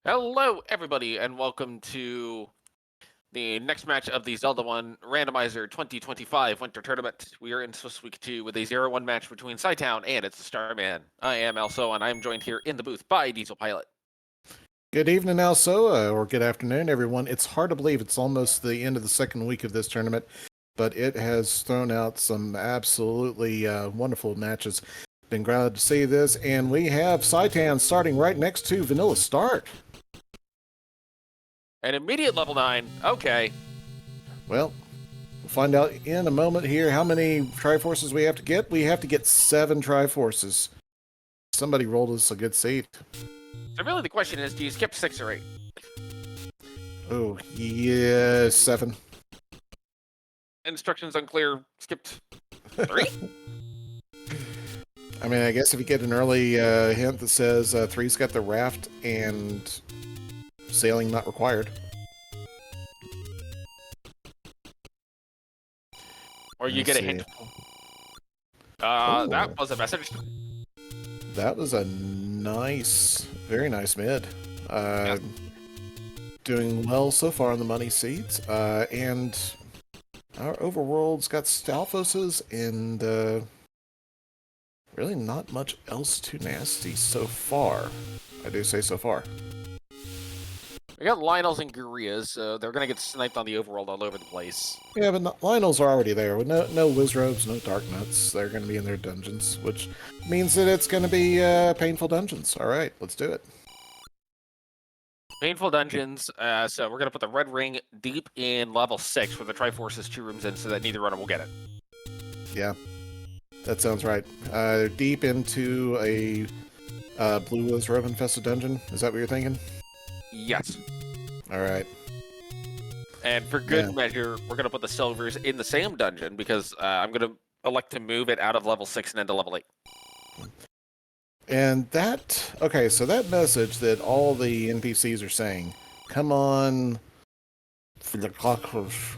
Hello, everybody, and welcome to the next match of the Z1R Randomforce 2025 Winter Tournament. We are in Swiss Week 2 with a 0-1 match between Cytown and its Starman. I am Also, and I am joined here in the booth by Diesel Pilot. Good evening, Also, or good afternoon, everyone. It's hard to believe it's almost the end of the second week of this tournament, but it has thrown out some absolutely wonderful matches. Been glad to see this, and we have Cytown starting right next to Vanilla Start. An immediate level 9. Okay. Well, we'll find out in a moment here how many Triforces we have to get. We have to get 7 Triforces. Somebody rolled us a good seat. So really the question is, do you skip 6 or 8? Oh, yeah, 7. Instructions unclear. Skipped 3? I mean, I guess if you get an early hint that says 3's got the raft and sailing not required. Or you get a hint. That was a message. That was a nice, very nice mid. Yeah. Doing well so far on the money seeds. And our overworld's got Stalfoses and really not much else too nasty so far. I do say so far. We got Lionels and Gurias, so they're gonna get sniped on the overworld all over the place. Yeah, but Lionels are already there. With no Wizrobes, no Dark Nuts. They're going to be in their dungeons, which means that it's going to be painful dungeons. All right, let's do it. Painful dungeons, so we're gonna put the red ring deep in level 6 with the Triforces 2 rooms in so that neither runner will get it. Yeah, that sounds right. Deep into a blue Wizrobe infested dungeon. Is that what you're thinking? Yes. All right. And for good measure, we're gonna put the silvers in the same dungeon because I'm gonna elect to move it out of level 6 and into level 8. And that, okay, so that message that all the NPCs are saying, come on, for the cockroach.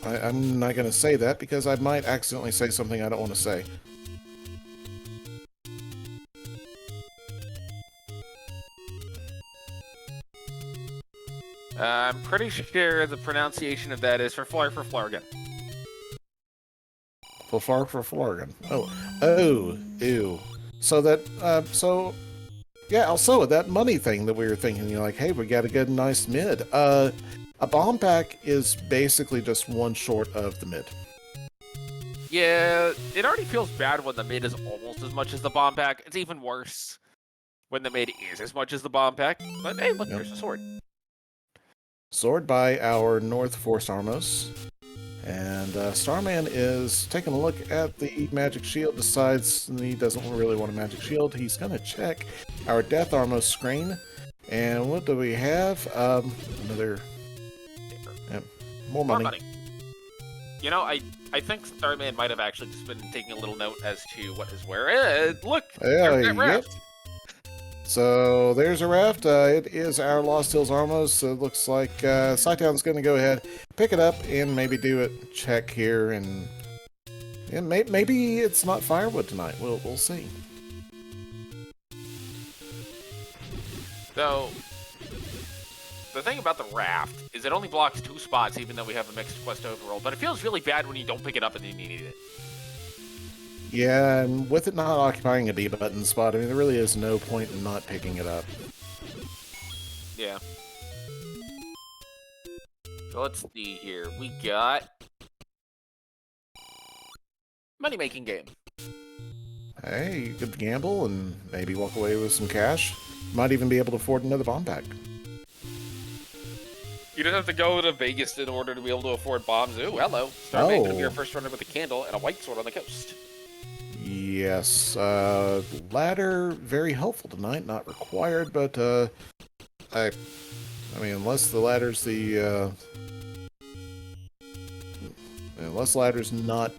I'm not going to say that because I might accidentally say something I don't want to say. I'm pretty sure the pronunciation of that is for Flargan. For Flargan. Ew. So that, yeah, also that money thing that we were thinking, you're like, hey, we got a good, nice mid. A bomb pack is basically just one short of the mid. Yeah, it already feels bad when the mid is almost as much as the bomb pack. It's even worse when the mid is as much as the bomb pack. But hey, look, there's a sword. Sword by our North Force Armos. And Starman is taking a look at the magic shield, decides he doesn't really want a magic shield. He's going to check our Death Armos screen. And what do we have? Another... more money. You know, I think Starman might have actually just been taking a little note as to what is where. Look! There's that raft! Yep. So there's a raft. It is our Lost Hills Armos. So it looks like Cytown's going to go ahead, pick it up, and maybe do a check here. And maybe it's not firewood tonight. We'll see. So the thing about the raft is it only blocks 2 spots, even though we have a mixed quest overall. But it feels really bad when you don't pick it up and then you need it. Yeah, and with it not occupying a B button spot, I mean, there really is no point in not picking it up. Yeah. So let's see here. We got money-making game. Hey, you could gamble and maybe walk away with some cash. Might even be able to afford another bomb pack. You don't have to go to Vegas in order to be able to afford bombs. Ooh, hello. Starman gonna be our first runner with a candle and a white sword on the coast. Yes, ladder, very helpful tonight, not required, but, I mean, unless the ladder's unless ladder's not,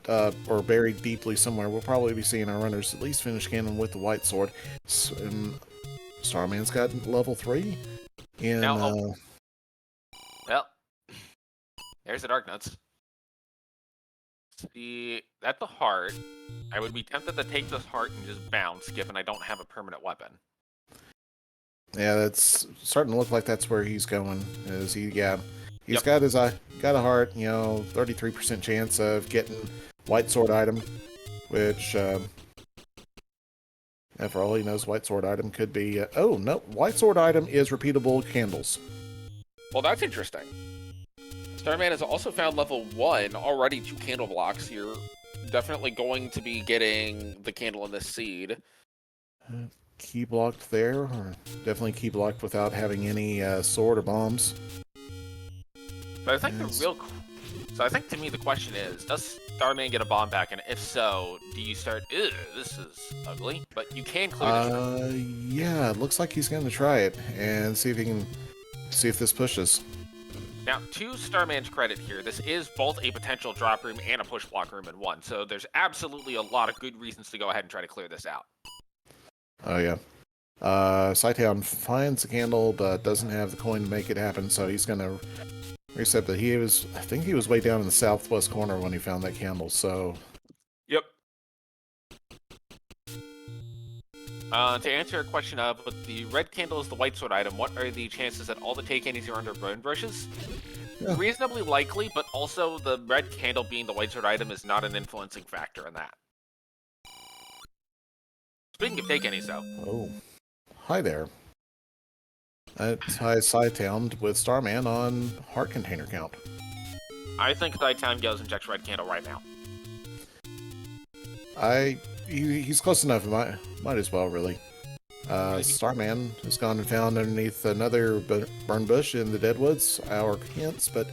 or buried deeply somewhere, we'll probably be seeing our runners at least finish cannon with the white sword. And Starman's got level 3, and, now, well, there's the Dark Nuts. See, that's a heart. I would be tempted to take this heart and just bounce, given I don't have a permanent weapon. Yeah, that's starting to look like that's where he's going. He's Yep. got got a heart. 33% chance of getting white sword item, which and for all he knows, white sword item could be. Oh no, white sword item is repeatable candles. Well, that's interesting. Starman has also found level 1, already 2 candle blocks. You're definitely going to be getting the candle in this seed. Key blocked there, or definitely key blocked without having any sword or bombs. But I think So I think to me the question is, does Starman get a bomb back? And if so, do you start, ew, this is ugly, but you can clear this. Yeah, it looks like he's going to try it and see if this pushes. Now, to Starman's credit here, this is both a potential drop room and a push block room in one, so there's absolutely a lot of good reasons to go ahead and try to clear this out. Oh yeah. Cytown finds the candle, but doesn't have the coin to make it happen, so he's going to reset. But I think he was way down in the southwest corner when he found that candle, so... Yep. To answer a question of, but the red candle is the white sword item, what are the chances that all the take candies are under burn brushes? Yeah. Reasonably likely, but also the red candle being the white sword item is not an influencing factor in that. Speaking of take candies, though. Oh. Hi there. It ties Cytown with Starman on heart container count. I think Cytown goes and checks red candle right now. He's close enough. Might as well, really. Starman has gone and found underneath another burn bush in the Deadwoods our hints, but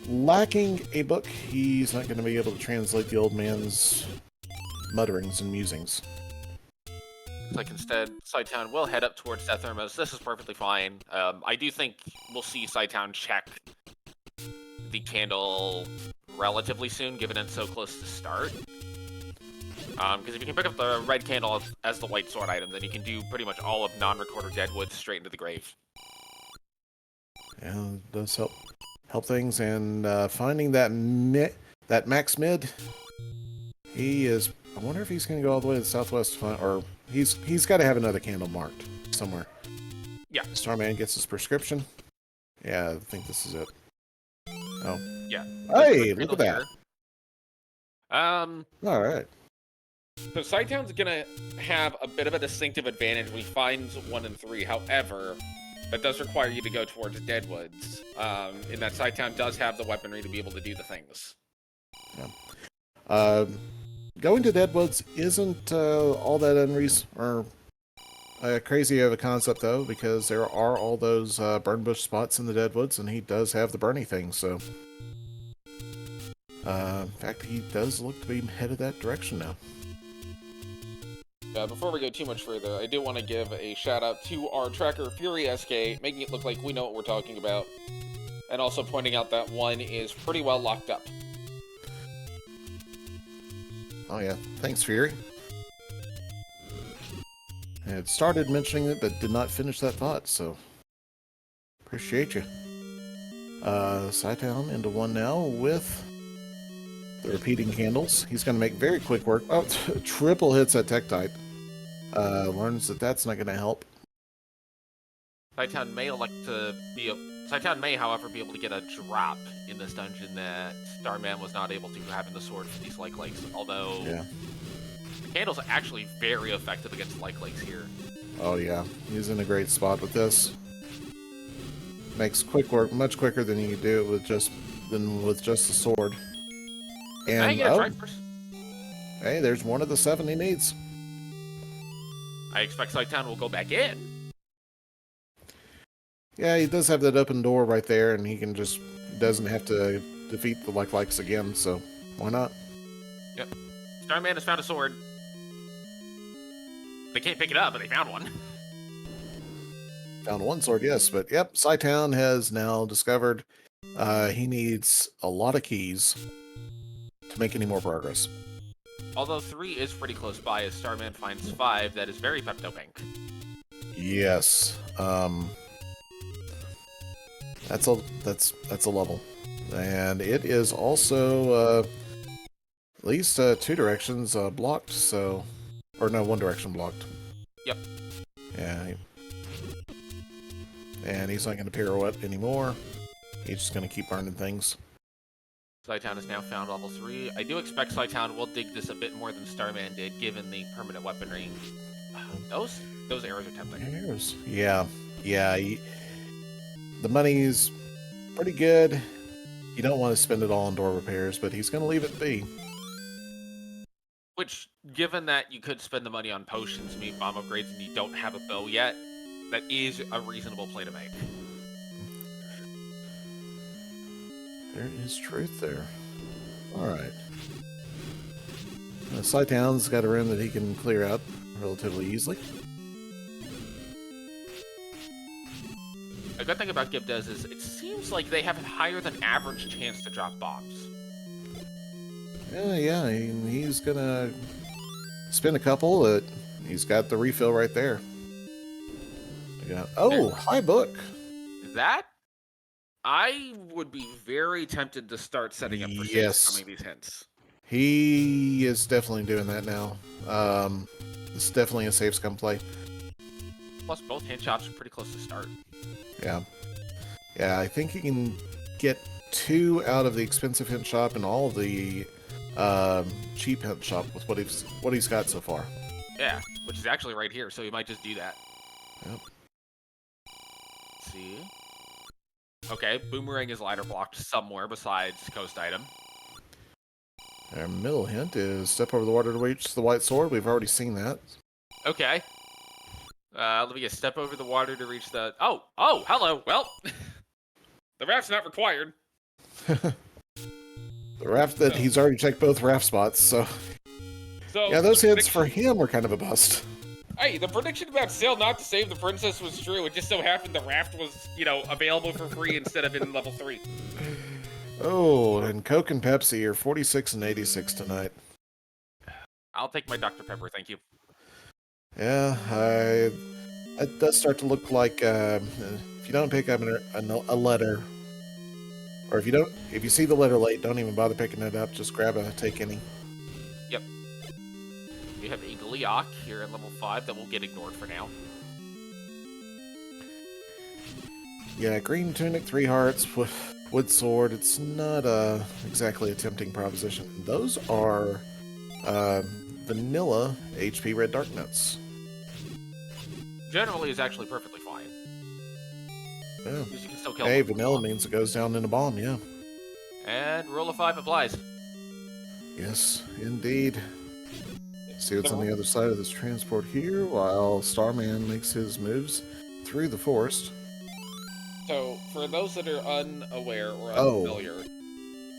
lacking a book, he's not going to be able to translate the old man's mutterings and musings. Like instead, Cytown will head up towards Death Thermos. This is perfectly fine. I do think we'll see Cytown check the candle relatively soon, given it's so close to start. Because if you can pick up the red candle as the white sword item, then you can do pretty much all of non-recorder Deadwood straight into the grave. Yeah, it does help things, and finding that max mid, he is. I wonder if he's going to go all the way to the southwest, or he's got to have another candle marked somewhere. Yeah. Starman gets his prescription. Yeah, I think this is it. Oh. Yeah. Hey, look at that. All right. So Cytown's gonna have a bit of a distinctive advantage when he finds 1 and 3. However, that does require you to go towards Deadwoods. In that Cytown does have the weaponry to be able to do the things. Yeah. Going to Deadwoods isn't all that crazy of a concept, though, because there are all those burn bush spots in the Deadwoods, and he does have the Bernie thing, so... in fact, he does look to be headed that direction now. Before we go too much further, I do want to give a shout out to our tracker, Fury SK, making it look like we know what we're talking about, and also pointing out that 1 is pretty well locked up. Oh yeah, thanks, Fury. I had started mentioning it, but did not finish that thought, so appreciate you. Cytown into 1 now with the repeating candles. He's going to make very quick work. Oh, triple hits at Tektite. Learns that that's not going to help. Cytown may Cytown may, however, be able to get a drop in this dungeon that Starman was not able to, having the sword for these Like Lakes. Although, yeah. The candle's are actually very effective against Like Lakes here. Oh yeah, he's in a great spot with this. Makes quick work much quicker than you do it with just the sword. And hey, there's 1 of the 7 he needs. I expect Cytown will go back in. Yeah, he does have that open door right there, and he can doesn't have to defeat the Like Likes again, so why not? Yep. Starman has found a sword. They can't pick it up, but they found one. Found 1 sword, yes, but yep, Cytown has now discovered he needs a lot of keys to make any more progress. Although 3 is pretty close by, as Starman finds 5 that is very Pepto-Pink. Yes. That's a level. And it is also At least two directions blocked, so... Or no, one direction blocked. Yep. Yeah. And he's not going to pirouette anymore. He's just going to keep burning things. Cytown has now found level 3. I do expect Cytown will dig this a bit more than Starman did, given the permanent weaponry. Those arrows are tempting. Arrows. Yeah. Yeah. The money's pretty good. You don't want to spend it all on door repairs, but he's going to leave it be. Which, given that you could spend the money on potions, meat bomb upgrades, and you don't have a bow yet, that is a reasonable play to make. There is truth there. Alright. Cytown's got a room that he can clear out relatively easily. A good thing about Gibdez is it seems like they have a higher than average chance to drop bombs. Yeah, he's gonna spin a couple. He's got the refill right there. Oh, high book. That I would be very tempted to start setting up for some of these hints. He is definitely doing that now. It's definitely a safe scum play. Plus, both hint shops are pretty close to start. Yeah. Yeah, I think he can get 2 out of the expensive hint shop and all of the cheap hint shop with what he's got so far. Yeah, which is actually right here, so he might just do that. Yep. Let's see. Okay, Boomerang is ladder blocked somewhere besides coast item. Our middle hint is step over the water to reach the white sword. We've already seen that. Okay. Let me get step over the water to reach the... Oh, hello. Well, the raft's not required. The raft that he's already checked both raft spots, so yeah, those hits for him were kind of a bust. Hey, the prediction about Sail not to save the princess was true. It just so happened the raft was, available for free instead of in level 3. Oh, and Coke and Pepsi are 46 and 86 tonight. I'll take my Dr. Pepper, thank you. Yeah, it does start to look like if you don't pick up a letter, or if you see the letter late, don't even bother picking it up. Just grab a take any. Yep. We have a Gliok here at level 5 that will get ignored for now. Yeah, green tunic, 3 hearts, wood sword. It's not exactly a tempting proposition. Those are vanilla HP red dark nuts. Generally is actually perfectly fine. Yeah. You can still kill hey, them. vanilla means it goes down in a bomb, yeah. And rule of 5 applies. Yes, indeed. See what's on the other side of this transport here while Starman makes his moves through the forest. So, for those that are unaware or unfamiliar,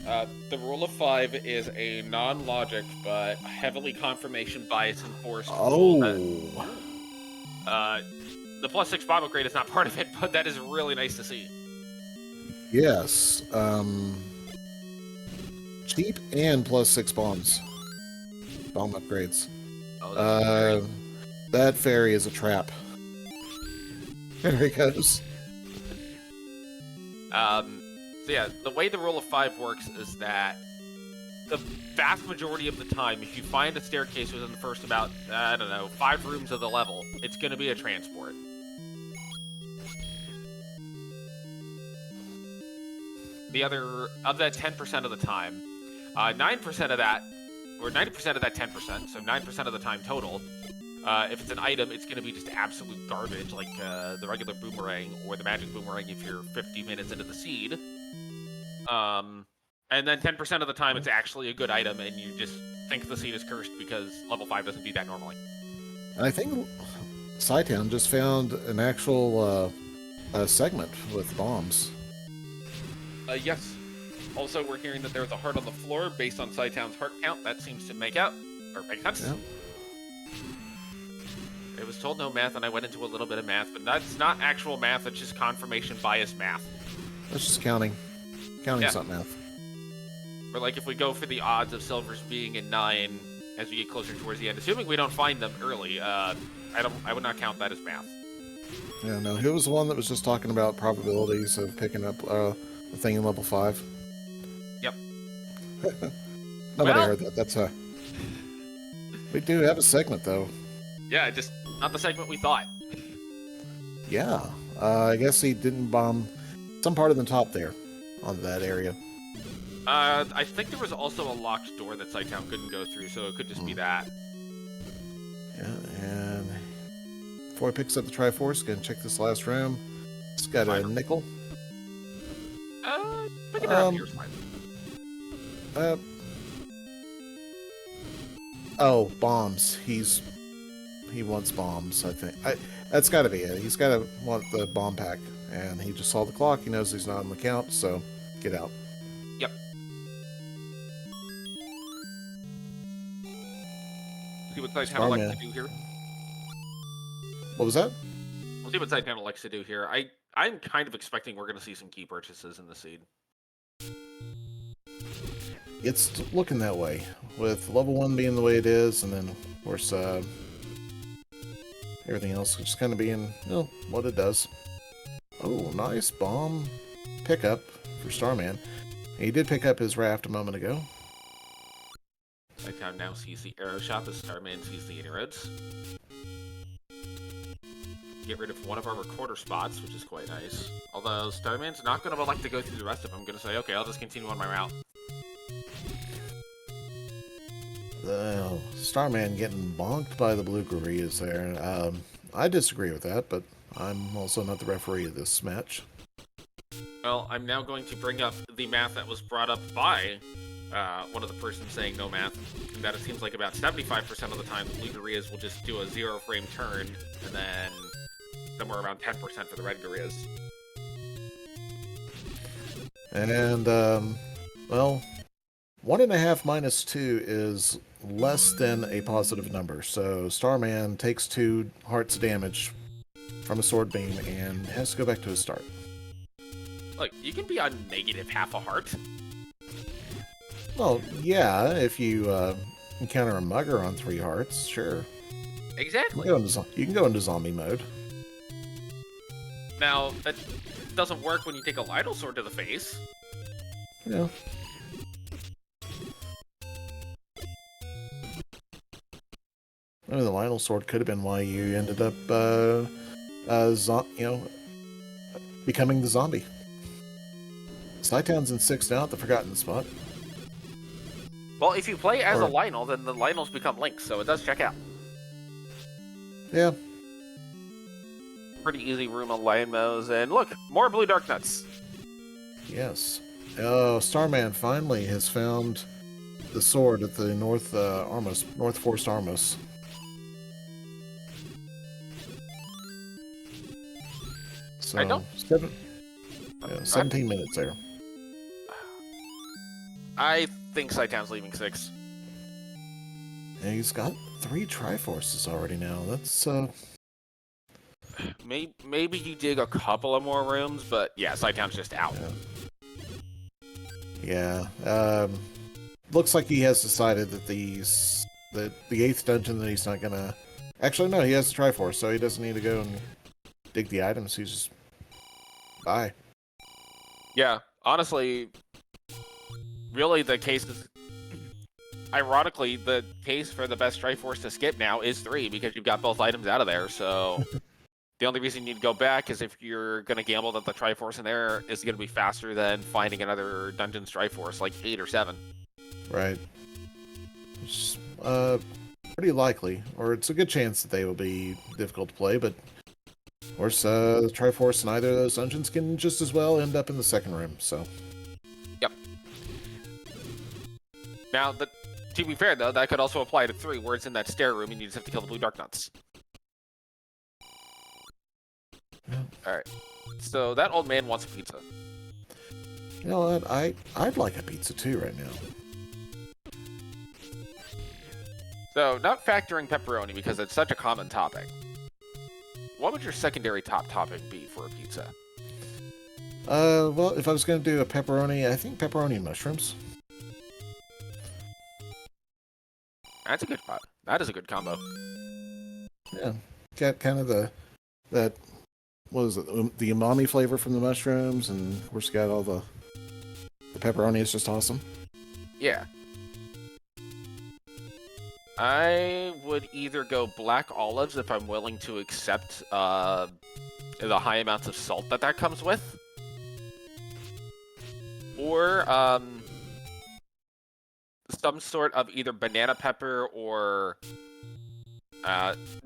the rule of 5 is a non-logic but heavily confirmation bias enforced rule that, the +6 bomb upgrade is not part of it, but that is really nice to see. Yes. Cheap and +6 bombs. Bomb upgrades. Oh, that fairy is a trap. There he goes. So yeah, the way the rule of 5 works is that the vast majority of the time, if you find a staircase within the first about, 5 rooms of the level, it's going to be a transport. The other, of that 10% of the time, 9% of that, or 90% of that 10%, so 9% of the time total, if it's an item, it's going to be just absolute garbage, like the regular boomerang or the magic boomerang if you're 50 minutes into the seed. And then 10% of the time, it's actually a good item, and you just think the seed is cursed because level 5 doesn't do that normally. I think Cytown just found an actual segment with bombs. Yes. Also, we're hearing that there's a heart on the floor based on Cytown's heart count. That seems to make sense. Yeah. It was told no math, and I went into a little bit of math, but that's not actual math. It's just confirmation bias math. That's just counting. Counting's not math. Or like if we go for the odds of silvers being in 9 as we get closer towards the end, assuming we don't find them early, I would not count that as math. Yeah, no, he was the one that was just talking about probabilities of picking up the thing in level 5. Yep. Nobody Well, heard that. We do have a segment though. yeah, just not the segment we thought. Yeah. I guess he didn't bomb some part of the top there on that area. I think there was also a locked door that cytown couldn't go through, so it could just be that. Yeah, and before he picks up the Triforce, gonna check this last room. It's got a nickel. Pick it around here is fine. Oh, bombs. He wants bombs, I think. That's got to be it. He's got to want the bomb pack, and he just saw the clock. He knows he's not on the count, so get out. Yep. See what cytown likes to do here. What was that? We'll see what cytown likes to do here. I'm kind of expecting we're going to see some key purchases in the seed. It's looking that way, with level 1 being the way it is, and then, of course, everything else just kind of being, what it does. Oh, nice bomb pickup for Starman. He did pick up his raft a moment ago. cytown now sees the arrow shot as Starman sees the inroads. Get rid of one of our recorder spots, which is quite nice. Although Starman's not going to elect to go through the rest of them. I'm going to say, okay, I'll just continue on my route. Starman getting bonked by the blue Gorillas there. I disagree with that, but I'm also not the referee of this match. Well, I'm now going to bring up the math that was brought up by one of the persons saying no math, and that it seems like about 75% of the time the blue Gorillas will just do a 0-frame turn, and then somewhere around 10% for the red Gorillas. And, well, 1.5 minus 2 is less than a positive number, so Starman takes 2 hearts damage from a sword beam and has to go back to his start. Look, you can be on negative half a heart. Well, yeah, if you encounter a mugger on 3 hearts, sure. Exactly. You can go into zombie mode. Now, that doesn't work when you take a Lidl sword to the face. Yeah. Maybe the Lionel sword could have been why you ended up, becoming the zombie. Cytown's in 6 now at the Forgotten Spot. Well, if you play as a Lionel, then the Lionels become Lynx, so it does check out. Yeah. Pretty easy room on Lion Mo's, and look, more blue dark nuts. Yes. Oh, Starman finally has found the sword at the North Forest Armos. So, I don't... 17 minutes there. I think cytown's leaving 6. And he's got 3 Triforces already now. That's, Maybe you dig a couple of more rooms, but yeah, cytown's just out. Yeah. Looks like he has decided that the 8th dungeon that he's not gonna... Actually, no, he has the Triforce, so he doesn't need to go and dig the items. He's just... Bye. Yeah, honestly, really the case is... Ironically, the case for the best Triforce to skip now is 3, because you've got both items out of there, so... The only reason you'd go back is if you're going to gamble that the Triforce in there is going to be faster than finding another Dungeon's Triforce, like 8 or 7. Right. It's pretty likely, or it's a good chance that they will be difficult to play, but of course, the Triforce in either of those dungeons can just as well end up in the second room, so... Yep. Now, to be fair, though, that could also apply to 3, where it's in that stair room and you just have to kill the blue Dark Nuts. Alright, so that old man wants a pizza. You know what, I'd like a pizza too right now. So, not factoring pepperoni because it's such a common topic. What would your secondary top topping be for a pizza? Well, if I was going to do a pepperoni, I think pepperoni and mushrooms. That's a good pot. That is a good combo. Yeah, got kind of that... What is it? The umami flavor from the mushrooms, and of course, got all the pepperoni is just awesome. Yeah. I would either go black olives if I'm willing to accept the high amounts of salt that comes with, or some sort of either banana pepper or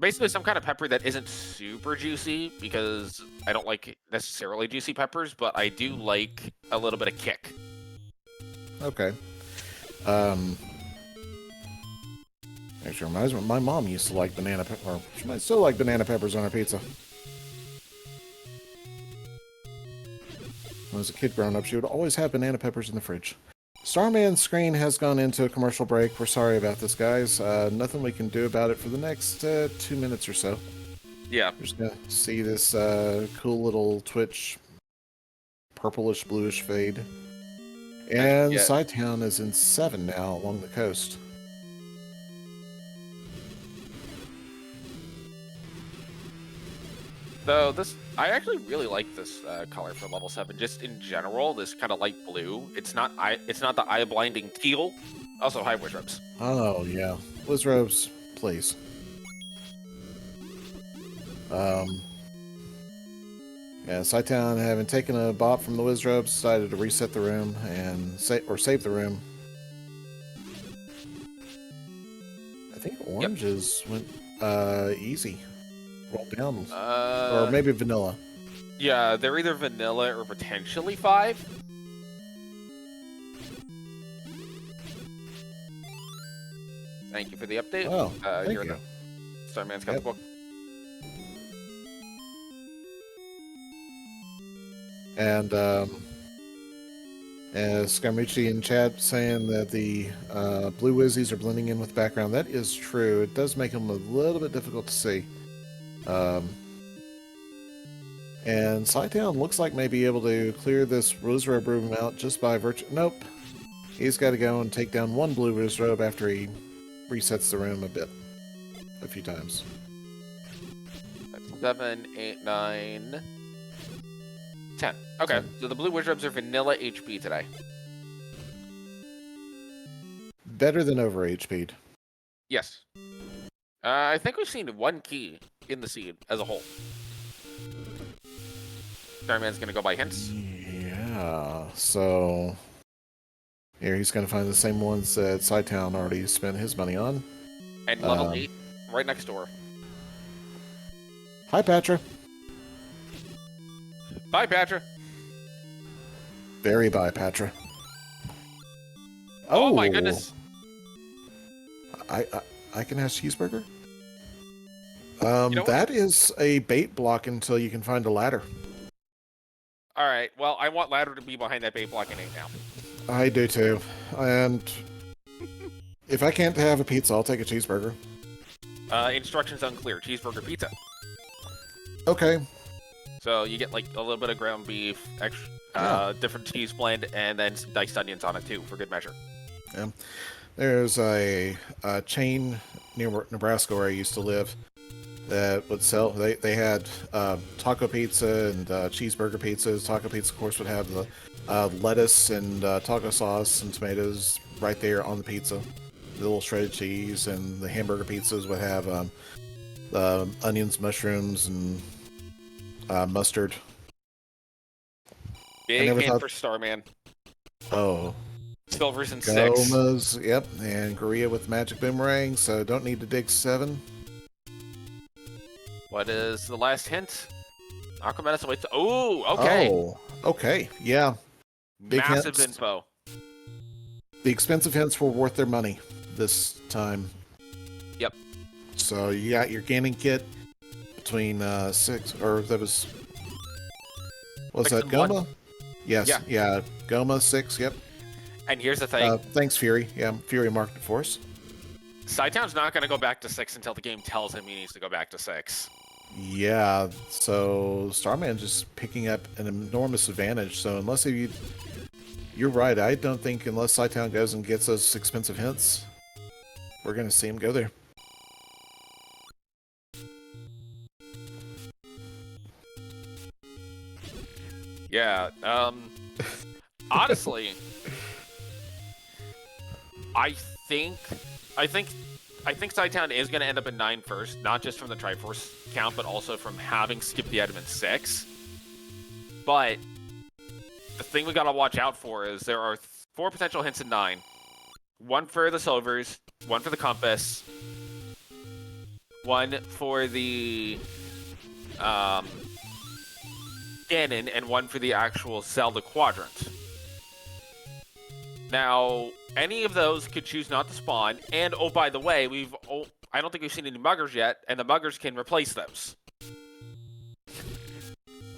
basically some kind of pepper that isn't super juicy, because I don't like necessarily juicy peppers, but I do like a little bit of kick. Okay. Actually reminds me, my mom used to like banana pepper, or she might still like banana peppers on her pizza. When I was a kid growing up, she would always have banana peppers in the fridge. Starman's screen has gone into a commercial break. We're sorry about this, guys. Nothing we can do about it for the next 2 minutes or so. Yeah. We're just gonna see this cool little Twitch purplish bluish fade. And Yeah. Cytown is in 7 now along the coast. So I actually really like this color for level 7. Just in general, this kind of light blue. It's not the eye-blinding teal. Also, hi, Wizrobes. Oh yeah, Wizrobes, please. Yeah, Cytown, having taken a bop from the Wizrobes, decided to reset the room and save the room. I think oranges went easy. Roll down. Or maybe vanilla. Yeah, they're either vanilla or potentially 5. Thank you for the update. Oh, thank you. Starman's got the book. And Scaramucci in chat saying that the blue Wizzies are blending in with the background. That is true. It does make them a little bit difficult to see. And Cytown looks like may be able to clear this Wizrobe room out just by virtue. Nope. He's got to go and take down one blue Wizrobe after he resets the room a few times. That's 7, 8, 9, 10. Okay, 10. So the blue Wizrobes are vanilla HP today. Better than over HP'd. Yes. I think we've seen one key in the seed as a whole. Starman's gonna go by hints. Yeah, so here he's gonna find the same ones that Cytown already spent his money on. And level 8, right next door. Hi, Patra. Bye, Patra. Very bye, Patra. Oh my goodness. I can have cheeseburger. That is a bait block until you can find a ladder. All right. Well, I want ladder to be behind that bait block in 8 now. I do too. And if I can't have a pizza, I'll take a cheeseburger. Instructions unclear. Cheeseburger pizza. Okay. So you get like a little bit of ground beef, extra, different cheese blend, and then some diced onions on it too, for good measure. Yeah. There's a chain near Nebraska where I used to live that would sell. They had taco pizza and cheeseburger pizzas. Taco pizza, of course, would have the lettuce and taco sauce and tomatoes right there on the pizza. The little shredded cheese, and the hamburger pizzas would have onions, mushrooms, and mustard. Big hint for Starman. Oh. Silver's in 6. Gomas, yep, and Korea with Magic Boomerang, so don't need to dig 7. What is the last hint? Aquaman awaits. Oh, okay. Oh, okay, yeah. Big Massive hints. info. The expensive hints were worth their money this time. Yep. So you got your gaming kit between 6, or that was... Was that Goma? Yes, yeah, Goma 6, yep. And here's the thing. Thanks, Fury. Yeah, Fury marked it for us. Cytown's not going to go back to 6 until the game tells him he needs to go back to 6. Yeah, so Starman just picking up an enormous advantage. So unless you're right, I don't think unless Cytown goes and gets those expensive hints, we're going to see him go there. Yeah, honestly, I think I think cytown is going to end up in 9 first, not just from the Triforce count, but also from having skipped the item in 6. But the thing we got to watch out for is there are 4 potential hints in 9. 1 for the silvers, 1 for the compass, 1 for the cannon, and 1 for the actual Zelda quadrant. Now, any of those could choose not to spawn, and oh, by the way, I don't think we've seen any muggers yet, and the muggers can replace those.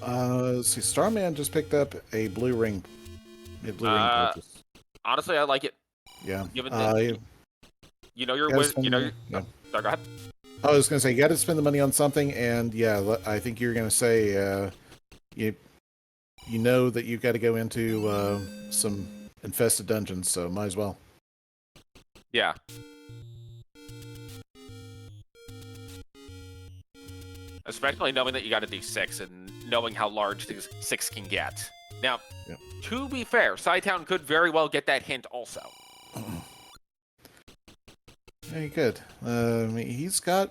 Let's see, Starman just picked up a blue ring. A blue ring purchase. Honestly, I like it. Yeah. Given that, you know your yeah. Oh, sorry, go ahead. I was going to say, you got to spend the money on something, and yeah, I think you're going to say you know that you've got to go into some infested dungeons, so might as well. Yeah. Especially knowing that you got to do 6 and knowing how large these 6 can get. Now, to be fair, cytown could very well get that hint also. Very good. He's got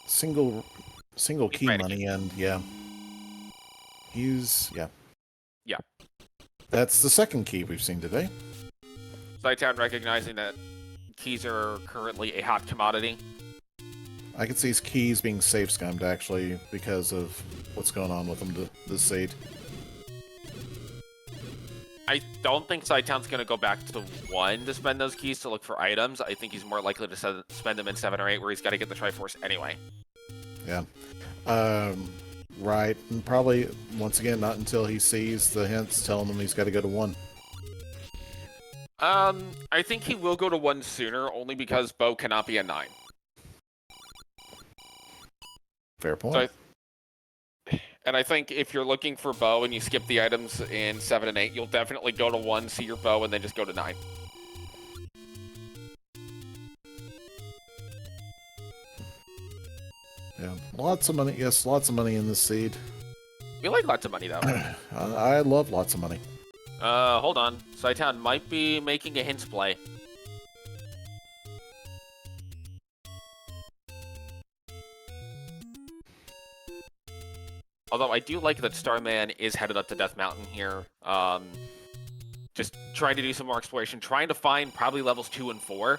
single key money, and yeah. Yeah. That's the second key we've seen today. cytown recognizing that keys are currently a hot commodity. I could see his keys being safe scummed, actually, because of what's going on with them this seed. I don't think cytown's going to go back to 1 to spend those keys to look for items. I think he's more likely to spend them in 7 or 8, where he's got to get the Triforce anyway. Yeah. Right. And probably, once again, not until he sees the hints telling him he's got to go to 1. I think he will go to 1 sooner, only because Bo cannot be a 9. Fair point. And I think if you're looking for Bo and you skip the items in 7 and 8, you'll definitely go to 1, see your Bo, and then just go to 9. Yeah, lots of money. Yes, lots of money in this seed. We like lots of money, though. I love lots of money. Hold on. cytown might be making a hints play. Although I do like that Starman is headed up to Death Mountain here. Just trying to do some more exploration, trying to find probably levels 2 and 4.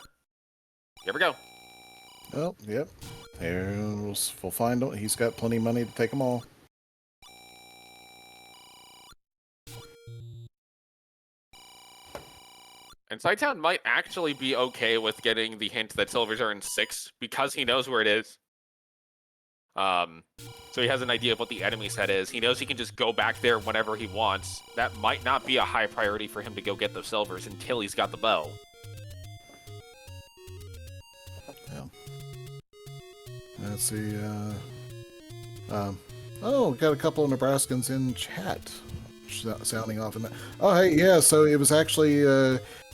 Here we go. Oh, yep. There, we'll find him. He's got plenty of money to take them all. And cytown might actually be okay with getting the hint that silvers are in 6 because he knows where it is. So he has an idea of what the enemy set is. He knows he can just go back there whenever he wants. That might not be a high priority for him to go get those silvers until he's got the bow. Yeah. Let's see. Oh, got a couple of Nebraskans in chat sounding off in that. Oh, hey, yeah. So it was actually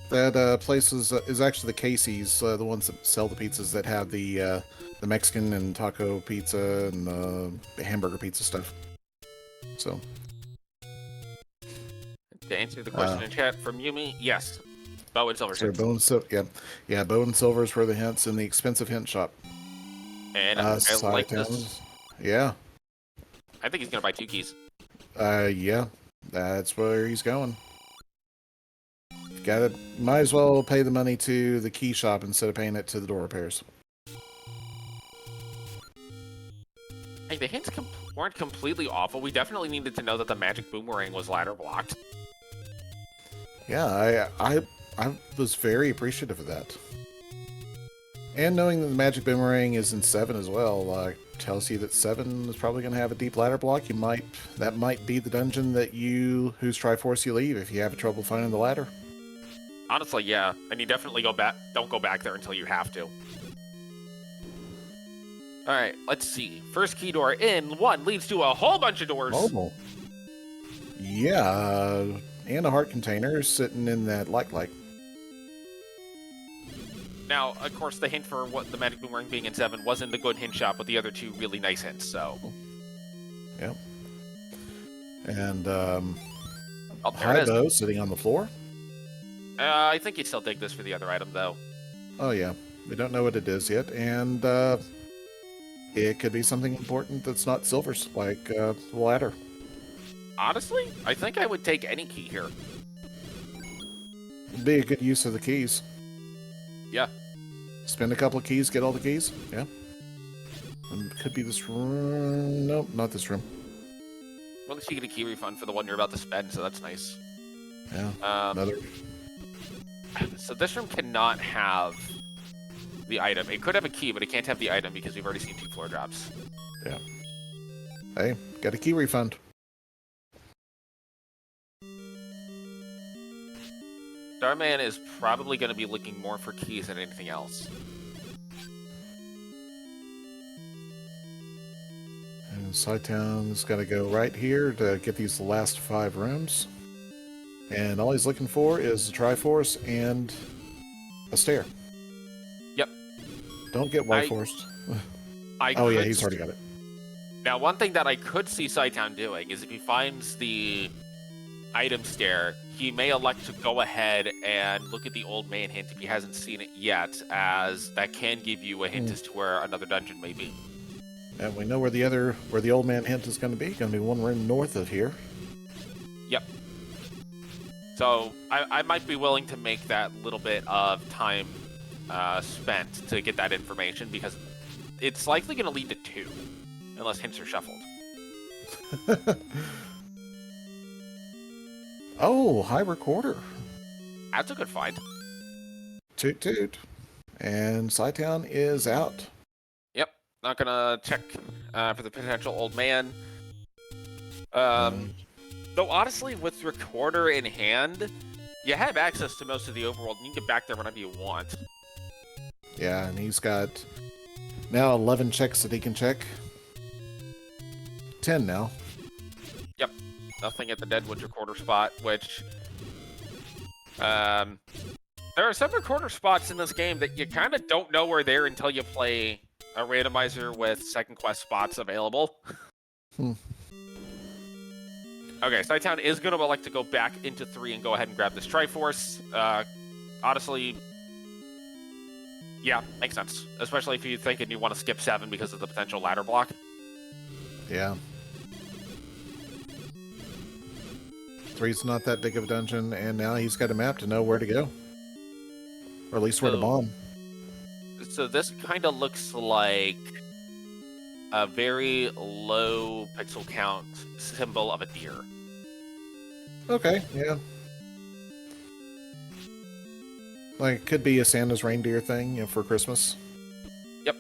that place is actually the Casey's, the ones that sell the pizzas that have the Mexican and taco pizza and the hamburger pizza stuff. So, to answer the question in chat from Yumi, yes, bow and silver. So bow and bow and silver is where the hints in the expensive hint shop. And I like this. Yeah, I think he's gonna buy 2 keys. Yeah, that's where he's going. Might as well pay the money to the key shop instead of paying it to the door repairs. Hey, the hints weren't completely awful. We definitely needed to know that the magic boomerang was ladder blocked. Yeah, I was very appreciative of that. And knowing that the magic boomerang is in 7 as well, tells you that 7 is probably going to have a deep ladder block. That might be the dungeon whose Triforce you leave if you have trouble finding the ladder. Honestly, yeah. And you definitely don't go back there until you have to. Alright, let's see. First key door in 1 leads to a whole bunch of doors. Oh. Yeah, and a heart container sitting in that light. Now, of course, the hint for what the magic boomerang being in 7 wasn't the good hint shop, but the other 2 really nice hints, so... Yep. And, there Bow sitting on the floor. I think you'd still dig this for the other item, though. Oh, yeah. We don't know what it is yet, and it could be something important that's not silvers, like the ladder. Honestly, I think I would take any key here. It'd be a good use of the keys. Yeah. Spend a couple of keys, get all the keys. Yeah. And it could be this room. Nope, not this room. Well, at least you get a key refund for the one you're about to spend, so that's nice. Yeah. Another. So this room cannot have the item. It could have a key, but it can't have the item because we've already seen 2 floor drops. Yeah. Hey, got a key refund. Starman is probably going to be looking more for keys than anything else. And cytown's got to go right here to get these last 5 rooms. And all he's looking for is a Triforce and a stair. Yep. Don't get White Forced. Oh yeah, he's already got it. Now, one thing that I could see Cytown doing is if he finds the item stair, he may elect to go ahead and look at the old man hint if he hasn't seen it yet, as that can give you a hint as to where another dungeon may be. And we know where the old man hint is going to be. Going to be 1 room north of here. Yep. So I might be willing to make that little bit of time spent to get that information, because it's likely going to lead to 2, unless hints are shuffled. Oh, high recorder. That's a good find. Toot toot. And Cytown is out. Yep. Not going to check for the potential old man. Though honestly, with recorder in hand, you have access to most of the overworld, and you can get back there whenever you want. Yeah, and he's got now 11 checks that he can check. 10 now. Yep. Nothing at the Deadwood recorder spot, which... there are some recorder spots in this game that you kind of don't know where they're until you play a randomizer with second quest spots available. Okay, Cytown is going to elect to go back into 3 and go ahead and grab this Triforce. Honestly, yeah, makes sense. Especially if you're thinking you want to skip 7 because of the potential ladder block. Yeah. 3's not that big of a dungeon, and now he's got a map to know where to go. Or at least where to bomb. So this kind of looks like a very low pixel count symbol of a deer. Okay, yeah. Like, it could be a Santa's reindeer thing, for Christmas. Yep.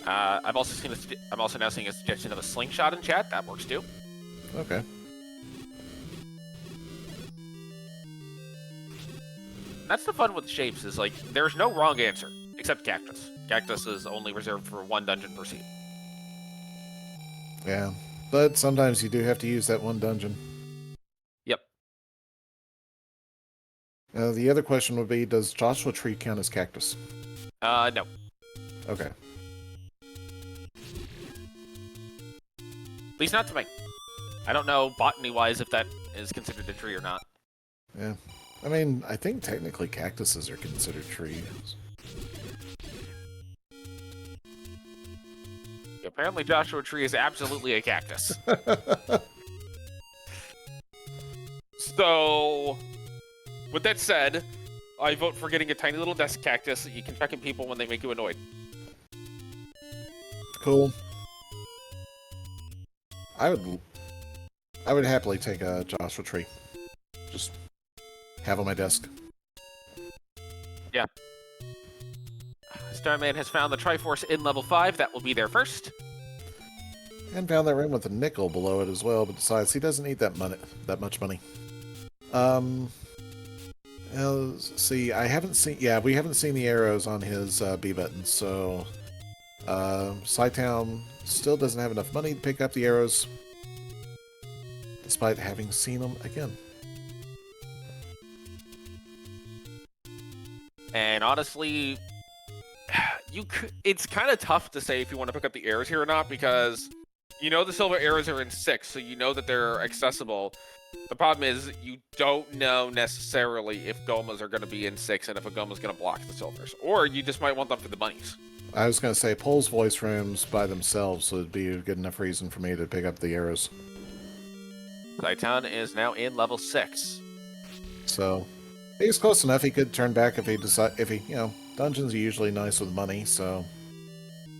I'm also now seeing a suggestion of a slingshot in chat. That works too. Okay. That's the fun with shapes, is like there's no wrong answer except cactus. Cactus is only reserved for 1 dungeon per seat. Yeah, but sometimes you do have to use that 1 dungeon. Yep. The other question would be, does Joshua Tree count as cactus? No. Okay. At least not to me. I don't know botany-wise if that is considered a tree or not. Yeah. I mean, I think technically cactuses are considered trees. Apparently Joshua Tree is absolutely a cactus. So, with that said, I vote for getting a tiny little desk cactus that you can check in people when they make you annoyed. Cool. I would happily take a Joshua Tree. Just have on my desk. Yeah. Starman has found the Triforce in level 5. That will be there first. And found that room with a nickel below it as well, but besides, he doesn't need that much money. Let's see, we haven't seen the arrows on his B button, so Cytown still doesn't have enough money to pick up the arrows, despite having seen them again. And honestly, it's kind of tough to say if you want to pick up the arrows here or not, because You know the silver arrows are in 6, so you know that they're accessible. The problem is you don't know necessarily if Gomas are going to be in 6 and if a Goma's going to block the silvers. Or you just might want them for the bunnies. I was going to say, Pole's voice rooms by themselves would be a good enough reason for me to pick up the arrows. Cytown is now in level 6. So, he's close enough. He could turn back if he decide. If he, dungeons are usually nice with money. So,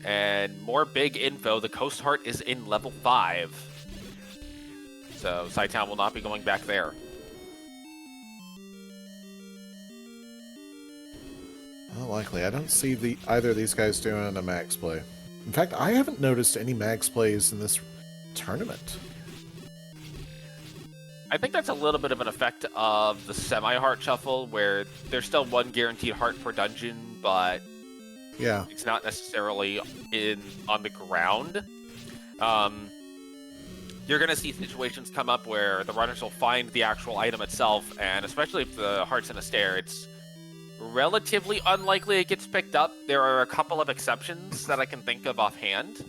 and more big info. The Coast Heart is in level 5, so Cytown will not be going back there. Not likely. I don't see either of these guys doing a max play. In fact, I haven't noticed any max plays in this tournament. I think that's a little bit of an effect of the semi-heart shuffle, where there's still one guaranteed heart per dungeon, but yeah, it's not necessarily on the ground. You're going to see situations come up where the runners will find the actual item itself, and especially if the heart's in a stair, it's relatively unlikely it gets picked up. There are a couple of exceptions that I can think of offhand.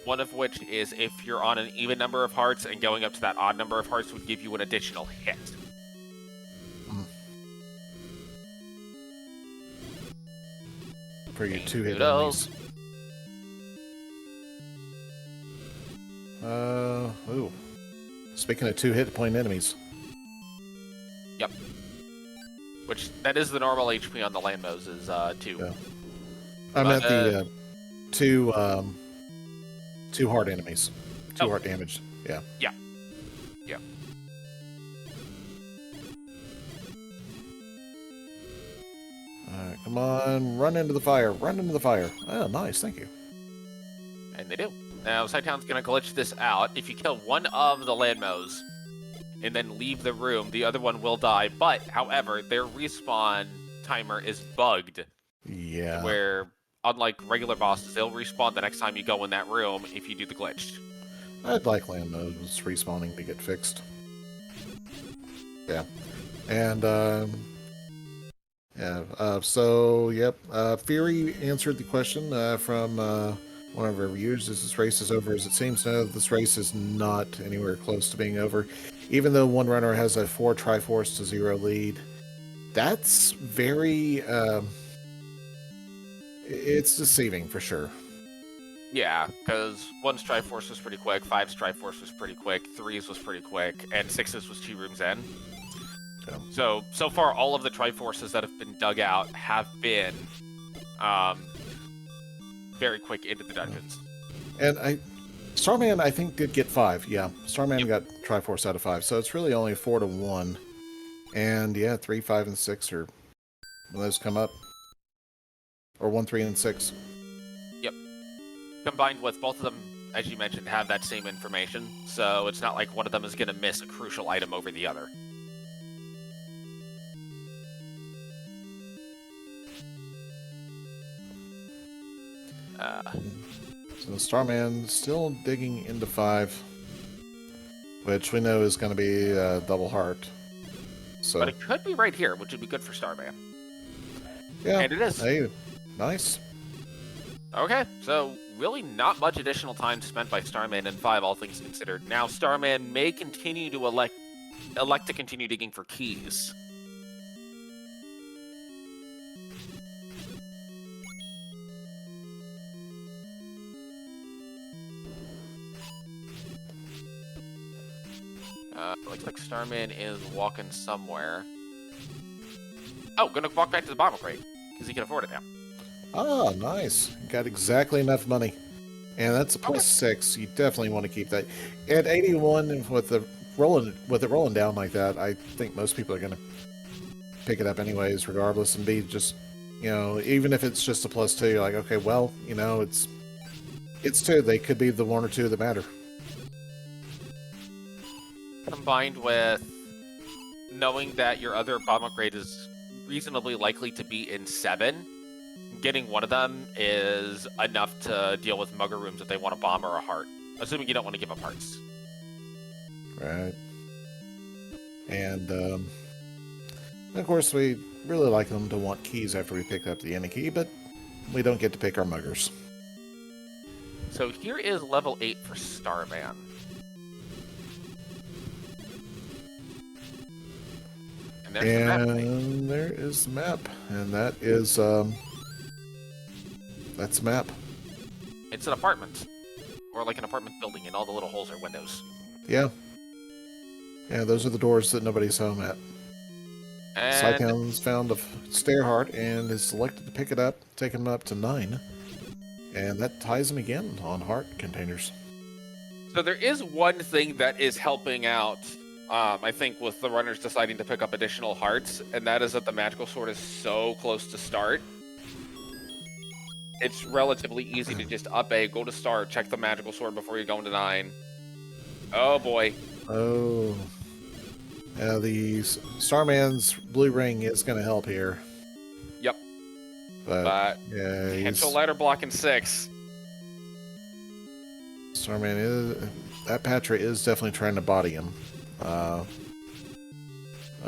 One of which is if you're on an even number of hearts and going up to that odd number of hearts would give you an additional hit. For your 2-hit enemies. Ooh. Speaking of 2-hit point enemies. Yep. Which, that is the normal HP on the Landmos is 2. Yeah. I meant the 2 heart enemies. 2 heart damage. Yeah. Yeah. Yeah. Alright, come on. Run into the fire. Run into the fire. Oh, nice. Thank you. And they do. Now, Cytown's going to glitch this out. If you kill one of the Landmos and then leave the room, the other one will die. But, however, their respawn timer is bugged. Yeah. Where, unlike regular bosses, they'll respawn the next time you go in that room if you do the glitch. I'd like Landmos respawning to get fixed. Yeah. And, Fury answered the question from one of our reviewers. Is this race is over as it seems? No, this race is not anywhere close to being over. Even though one runner has a 4 Triforce to 0 lead, that's very... it's deceiving for sure. Yeah, because 1's Triforce was pretty quick, 5's Triforce was pretty quick, 3's was pretty quick, and 6's was 2 rooms in. Yeah. So far, all of the Triforces that have been dug out have been very quick into the dungeons. And Starman, I think, did get 5. Yeah, Starman got Triforce out of 5, so it's really only 4 to 1. And yeah, 3, 5, and 6 are when those come up, or 1, 3, and 6. Yep. Combined with both of them, as you mentioned, have that same information, so it's not like one of them is going to miss a crucial item over the other. So Starman still digging into 5, which we know is going to be double heart. So, but it could be right here, which would be good for Starman. Yeah, and it is. Hey, nice. Okay, so really not much additional time spent by Starman in 5, all things considered. Now Starman may continue to elect to continue digging for keys. Looks like Starman is walking somewhere. Oh, gonna walk back to the bomber crate, because he can afford it now. Ah, nice. Got exactly enough money. And that's a plus 6. You definitely want to keep that. At 81, with it rolling down like that, I think most people are going to pick it up anyways, regardless, and be just, even if it's just a plus 2, you're like, okay, well, it's 2. They could be the 1 or 2 that matter. Combined with knowing that your other bomb upgrade is reasonably likely to be in 7, getting one of them is enough to deal with mugger rooms if they want a bomb or a heart, assuming you don't want to give up hearts. Right. And, of course, we really like them to want keys after we pick up the any key, but we don't get to pick our muggers. So here is level 8 for Starman. And there's the map. And there is the map. And that is, that's the map. It's an apartment. Or like an apartment building, and all the little holes are windows. Yeah. Yeah, those are the doors that nobody's home at. And Cytown's found a stair heart and is selected to pick it up, taking him up to 9. And that ties him again on heart containers. so there is one thing that is helping out, I think, with the runners deciding to pick up additional hearts, and that is that the magical sword is so close to start. It's relatively easy to just up A, go to start, check the magical sword before you go into 9. Oh boy. Oh. The Starman's blue ring is going to help here. Yep. But yeah, potential ladder block in 6. Starman is... That Patra is definitely trying to body him. Oh,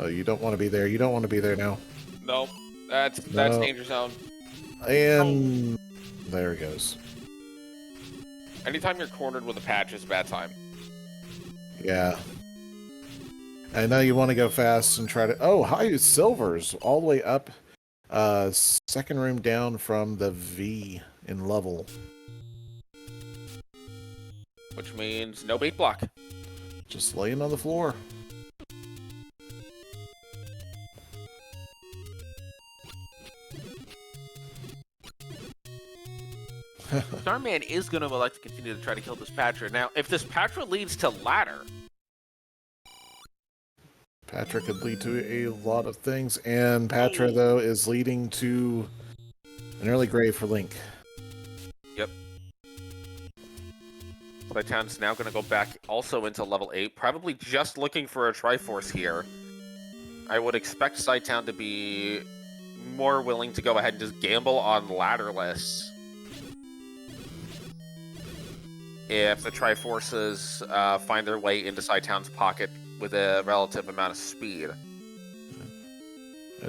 you don't want to be there. You don't want to be there now. Nope. That's danger zone. And there he goes. Anytime you're cornered with a patch is a bad time. Yeah. I know you want to go fast and try to... Oh, hi, Silvers. All the way up. Second room down from the V in level. Which means no bait block. Just laying on the floor. Starman is going to elect to continue to try to kill this Patra. Now, if this Patra leads to ladder... Patra could lead to a lot of things, and Patra, though, is leading to an early grave for Link. Yep. Cytown's now going to go back also into level 8, probably just looking for a Triforce here. I would expect Cytown to be more willing to go ahead and just gamble on ladderless if the Triforces find their way into Cytown's pocket with a relative amount of speed.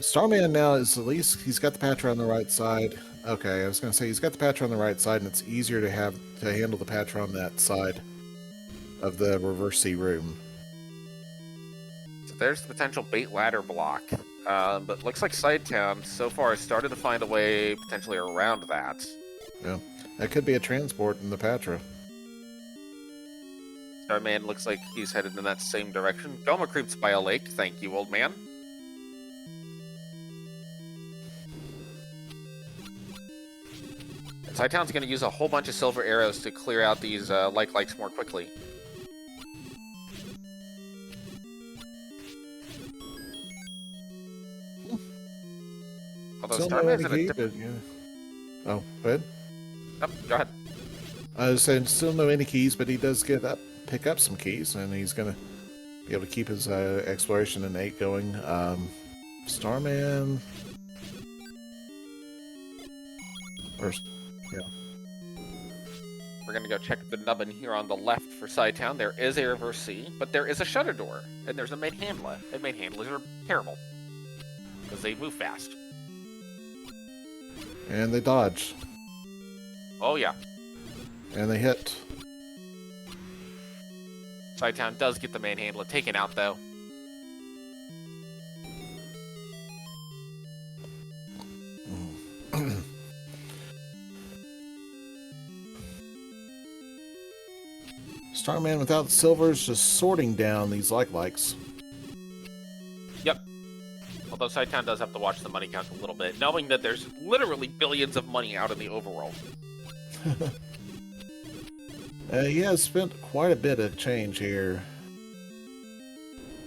Starman now is at least, he's got the Patra on the right side. Okay, I was going to say, he's got the Patra on the right side, and it's easier to handle the Patra on that side of the reverse C room. So there's the potential bait ladder block. But looks like Cytown so far has started to find a way potentially around that. Yeah, that could be a transport in the Patra. Starman looks like he's headed in that same direction. Goma creeps by a lake. Thank you, old man. And Cytown's going to use a whole bunch of silver arrows to clear out these likes more quickly. Although Still Starman's no in a key, different... but, yeah. Oh, go ahead. Oh, go ahead. I was saying, still no any keys, but he does pick up some keys, and he's going to be able to keep his exploration in 8 going. Starman... First, yeah. We're going to go check the nubbin here on the left for Cytown. There is a reverse C, but there is a shutter door, and there's a main handler. And main handlers are terrible, because they move fast. And they dodge. Oh, yeah. And they hit. Cytown does get the manhandler taken out, though. Starman without the silvers just sorting down these likes. Yep. Although Cytown does have to watch the money count a little bit, knowing that there's literally billions of money out in the overworld. He has spent quite a bit of change here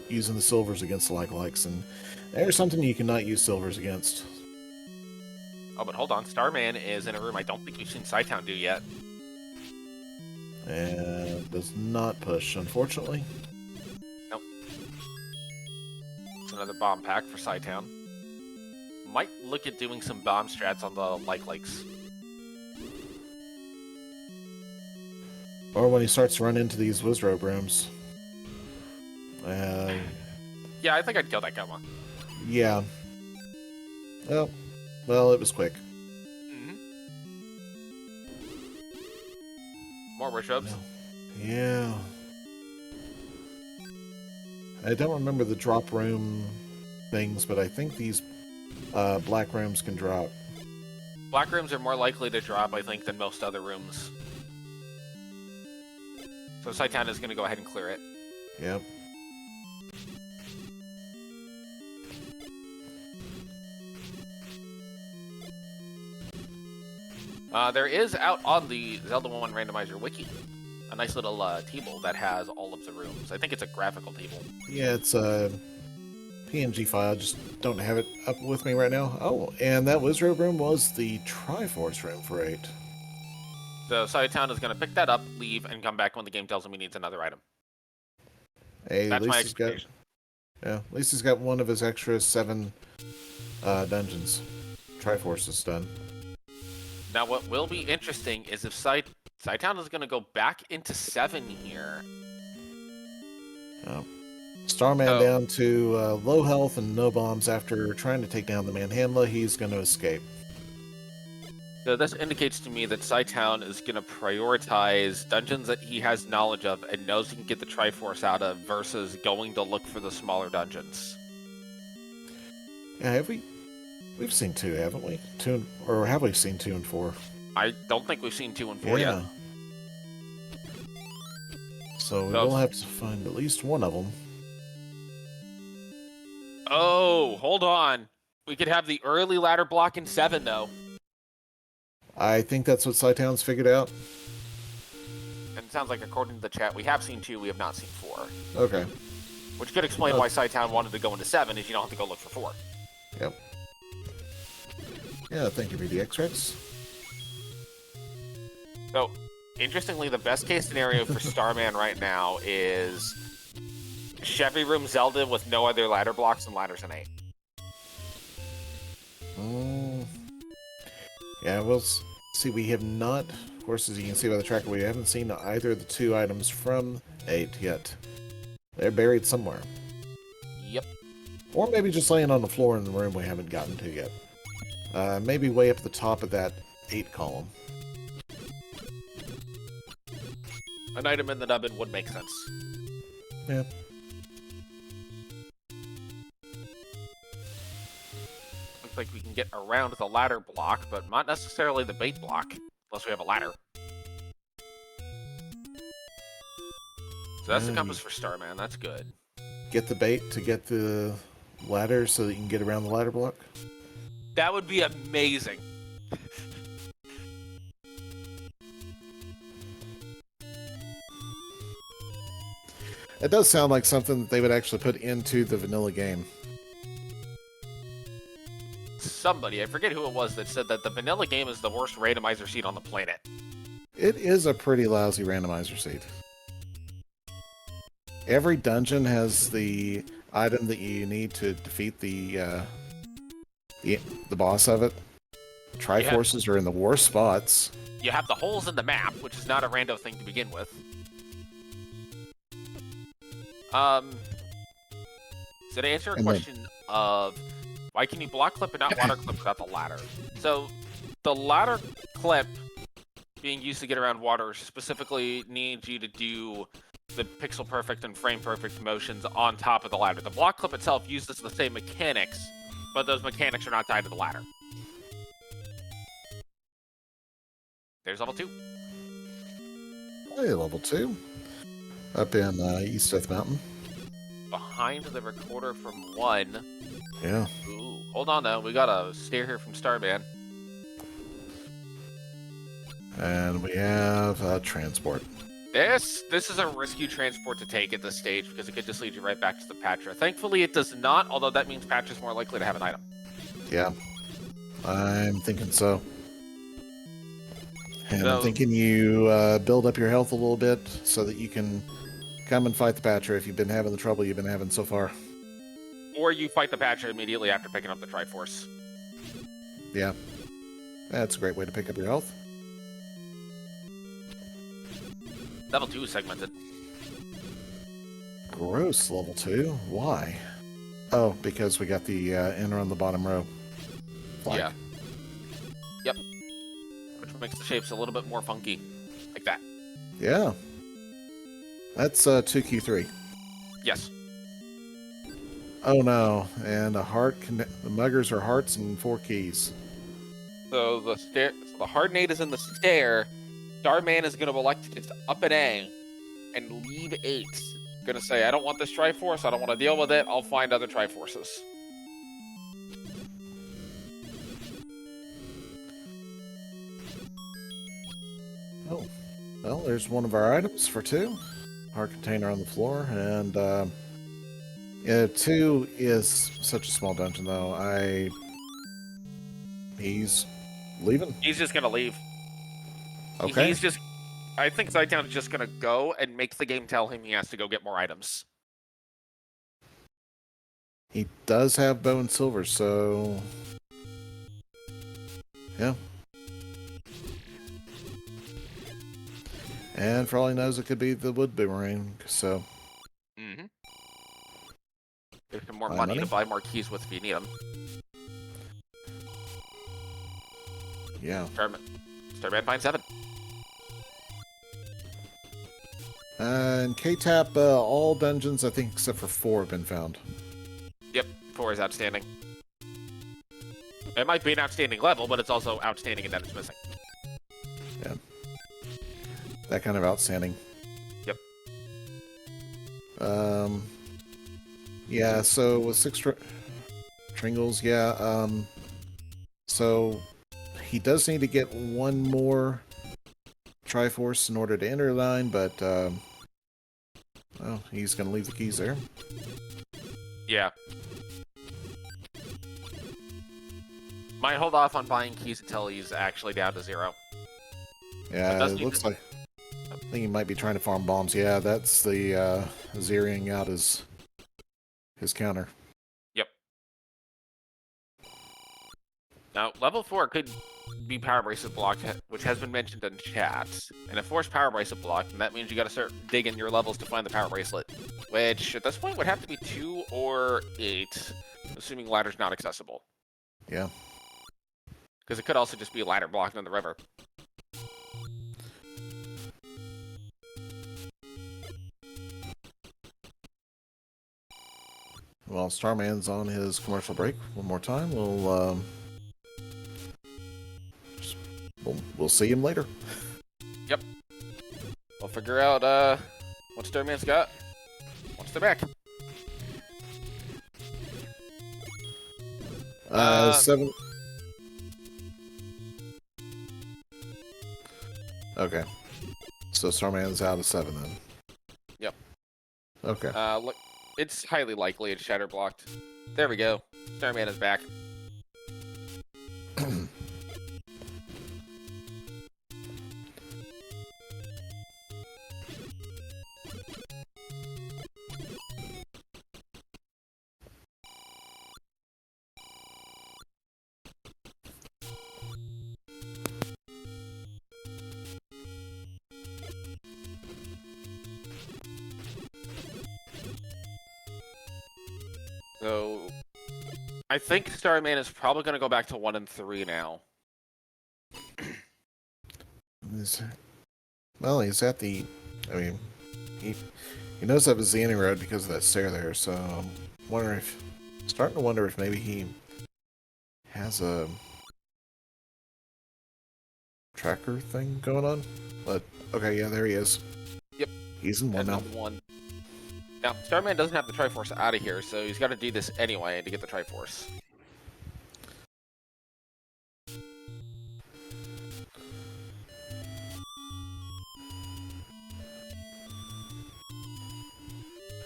using the silvers against the likes, and there's something you cannot use silvers against. Oh, but hold on. Starman is in a room I don't think we've seen Cytown do yet. And does not push, unfortunately. Nope. It's another bomb pack for Cytown. Might look at doing some bomb strats on the likes. Or when he starts to run into these Wizrobe rooms. Yeah, I think I'd kill that Goma. Yeah. Well, it was quick. more shrubs. Yeah. I don't remember the drop room things, but I think these black rooms can drop. Black rooms are more likely to drop, I think, than most other rooms. So cytown is going to go ahead and clear it. Yep. There is out on the Z1R Randomizer wiki a nice little table that has all of the rooms. I think it's a graphical table. Yeah, it's a PNG file. Just don't have it up with me right now. Oh, and that wizard room was the Triforce room for 8. So cytown is going to pick that up, leave, and come back when the game tells him he needs another item. Hey, That's my he's got, expectation. yeah, at least he's got one of his extra 7 dungeons. Triforce is done. Now, what will be interesting is if cytown is going to go back into 7 here. Oh. Starman Oh. down to low health and no bombs after trying to take down the Manhandler. He's going to escape. So this indicates to me that cytown is going to prioritize dungeons that he has knowledge of and knows he can get the Triforce out of versus going to look for the smaller dungeons. Yeah, we've seen 2, haven't we? 2, or have we seen 2 and 4? I don't think we've seen 2 and 4 yet. So we will have to find at least one of them. Oh, hold on. We could have the early ladder block in 7, though. I think that's what cytown's figured out. And it sounds like, according to the chat, we have seen 2, we have not seen 4. Okay. Which could explain why cytown wanted to go into 7, is you don't have to go look for 4. Yep. Yeah, thank you, VDX-Rex. So, interestingly, the best case scenario for Starman right now is Chevy Room Zelda with no other ladder blocks and ladders in 8. Yeah, we'll see. We have not, of course, as you can see by the tracker, we haven't seen either of the 2 items from 8 yet. They're buried somewhere. Yep. Or maybe just laying on the floor in the room we haven't gotten to yet. Maybe way up at the top of that 8 column. An item in the nubbin would make sense. Yeah. Looks like we can get around the ladder block, but not necessarily the bait block, unless we have a ladder. So that's the compass for Starman, that's good. Get the bait to get the ladder so that you can get around the ladder block? That would be amazing. It does sound like something that they would actually put into the vanilla game. Somebody, I forget who it was, that said that the vanilla game is the worst randomizer seed on the planet. It is a pretty lousy randomizer seed. Every dungeon has the item that you need to defeat the boss of it. Triforces are in the worst spots. You have the holes in the map, which is not a rando thing to begin with. So to answer a question of why can you block clip and not water clip without the ladder? So the ladder clip being used to get around water specifically needs you to do the pixel perfect and frame perfect motions on top of the ladder. The block clip itself uses the same mechanics, but those mechanics are not tied to the ladder. There's level 2. Hey, level 2. Up in East Death Mountain. Behind the recorder from 1. Yeah. Ooh, hold on though, we got a stare here from Starman. And we have transport. This is a risky transport to take at this stage because it could just lead you right back to the Patra. Thankfully, it does not, although that means Patra's more likely to have an item. Yeah, I'm thinking so. And I'm thinking you build up your health a little bit so that you can come and fight the Patra if you've been having the trouble you've been having so far. Or you fight the Patra immediately after picking up the Triforce. Yeah, that's a great way to pick up your health. Level 2 is segmented. Gross, level 2? Why? Oh, because we got the inner on the bottom row. Flag. Yeah. Yep. Which makes the shapes a little bit more funky. Like that. Yeah. That's 2Q3. Yes. Oh no, and a heart. The muggers are hearts and 4 keys. So the hard nade is in the stair. Starman is going to elect to just up an A and leave 8. Going to say, I don't want this Triforce. I don't want to deal with it. I'll find other Triforces. Oh, well, there's one of our items for 2. Heart container on the floor, and yeah, 2 is such a small dungeon, though. He's leaving. He's just going to leave. Okay. I think cytown is just going to go and make the game tell him he has to go get more items. He does have bow and silver, so yeah. And for all he knows, it could be the wood boomerang. So Mm-hmm. Give him more Buy money money? to buy more keys with if you need them. yeah. Starman finds 7. And K-Tap, all dungeons, I think, except for 4 have been found. Yep, 4 is outstanding. It might be an outstanding level, but it's also outstanding in that it's missing. Yeah. That kind of outstanding. Yep. Yeah, so with 6 Tringles, yeah, so he does need to get 1 more Triforce in order to enter line, but, well, he's going to leave the keys there. Yeah. Might hold off on buying keys until he's actually down to 0. Yeah, it looks like... I think he might be trying to farm bombs. Yeah, that's the, zeroing out his counter. Yep. Now, level 4 could be power bracelet blocked, which has been mentioned in chat. And if forced power bracelet blocked, then that means you got to start digging your levels to find the power bracelet, which at this point would have to be 2 or 8, assuming ladder's not accessible. Yeah. Because it could also just be a ladder blocked in the river. Well, Starman's on his commercial break one more time. We'll see him later. Yep. We'll figure out what Starman's got once they're back. 7. Okay. So Starman's out of 7 then. Yep. Okay. Look, it's highly likely it's shatter blocked. There we go. Starman is back. So, I think Starman is probably going to go back to 1 and 3 now. Well, he's at the... I mean, he knows that was the ending road because of that stair there, so I'm wondering if... Starting to wonder if maybe he has a tracker thing going on. But, okay, yeah, there he is. Yep. He's in 1 now. 1. Now, Starman doesn't have the Triforce out of here, so he's got to do this anyway to get the Triforce.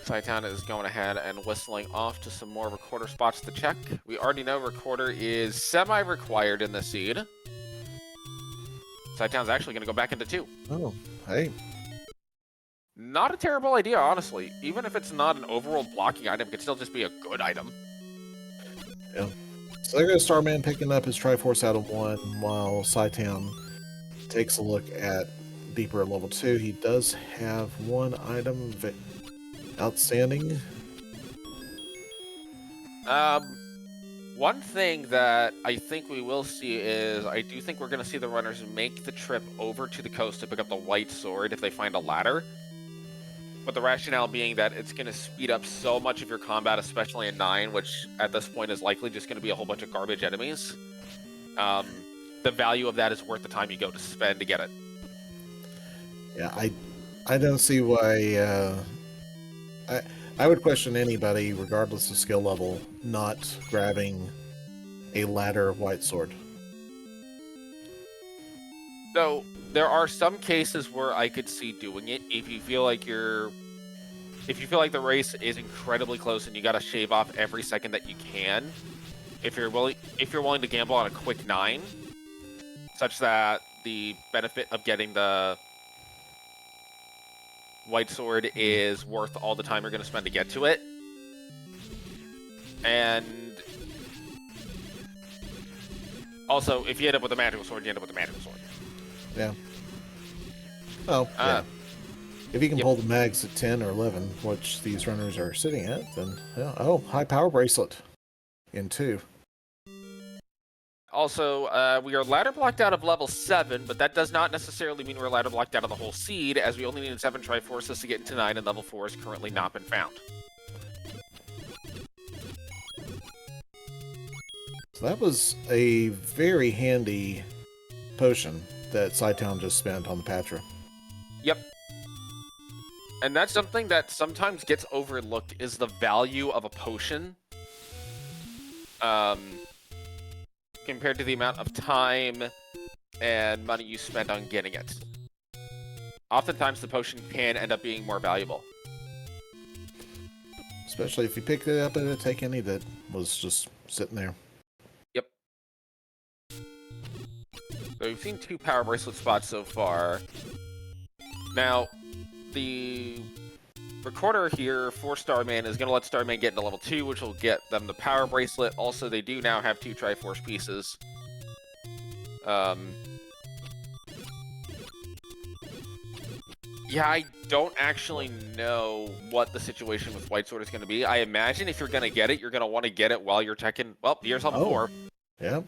Cytown is going ahead and whistling off to some more recorder spots to check. We already know recorder is semi-required in the seed. Cytown's actually going to go back into 2. Oh, hey. Not a terrible idea, honestly. Even if it's not an overall blocking item, it could still just be a good item. Yeah. So there goes Starman picking up his Triforce out of 1, while Cytown takes a look at deeper at level 2. He does have 1 item outstanding. One thing that I think we will see is I do think we're going to see the runners make the trip over to the coast to pick up the white sword if they find a ladder. But the rationale being that it's going to speed up so much of your combat, especially in 9, which at this point is likely just going to be a whole bunch of garbage enemies. The value of that is worth the time you go to spend to get it. Yeah, I don't see why. I would question anybody, regardless of skill level, not grabbing a ladder white sword. So there are some cases where I could see doing it if you feel like the race is incredibly close and you got to shave off every second that you can. If you're willing to gamble on a quick 9, such that the benefit of getting the white sword is worth all the time you're going to spend to get to it. And also, if you end up with a magical sword, you end up with a magical sword. Yeah. Oh, yeah. If you can pull the mags at 10 or 11, which these runners are sitting at, then, yeah. Oh, high power bracelet in 2. Also, we are ladder blocked out of level 7, but that does not necessarily mean we're ladder blocked out of the whole seed, as we only need 7 Triforces to get into 9, and level 4 has currently not been found. So that was a very handy potion that cytown just spent on the Patra. Yep. And that's something that sometimes gets overlooked, is the value of a potion. Compared to the amount of time and money you spend on getting it. Oftentimes, the potion can end up being more valuable. Especially if you picked it up at a take any that was just sitting there. Yep. So we've seen 2 power bracelet spots so far. Now, the recorder here for Starman is going to let Starman get into level 2, which will get them the power bracelet. Also, they do now have 2 Triforce pieces. Yeah, I don't actually know what the situation with White Sword is going to be. I imagine if you're going to get it, you're going to want to get it while you're checking... Well, here's level 4. Yeah.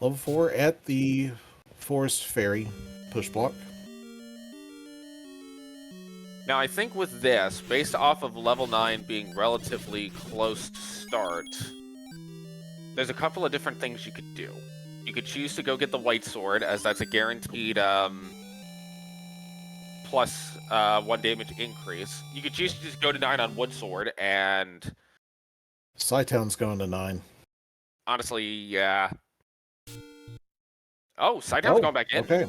Level 4 at the Forest Ferry push block. Now, I think with this, based off of level 9 being relatively close to start, there's a couple of different things you could do. You could choose to go get the White Sword, as that's a guaranteed plus 1 damage increase. You could choose to just go to 9 on Wood Sword, and... Cytown's going to 9. Honestly, yeah. Oh, Cytown's going back in. Okay.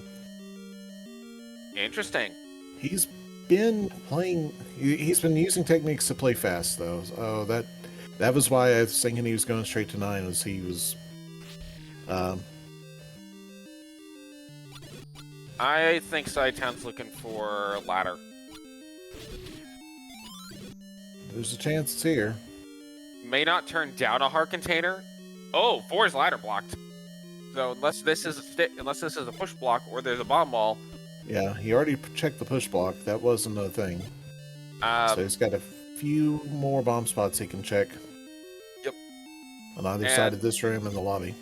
Interesting. He's been playing... He's been using techniques to play fast, though. Oh, that was why I was thinking he was going straight to 9, as he was... I think Cytown's looking for ladder. There's a chance it's here. May not turn down a heart container. Oh, 4 is ladder blocked. So unless this is a push block or there's a bomb wall. Yeah, he already checked the push block. That wasn't a thing. So he's got a few more bomb spots he can check. Yep. On either side of this room in the lobby.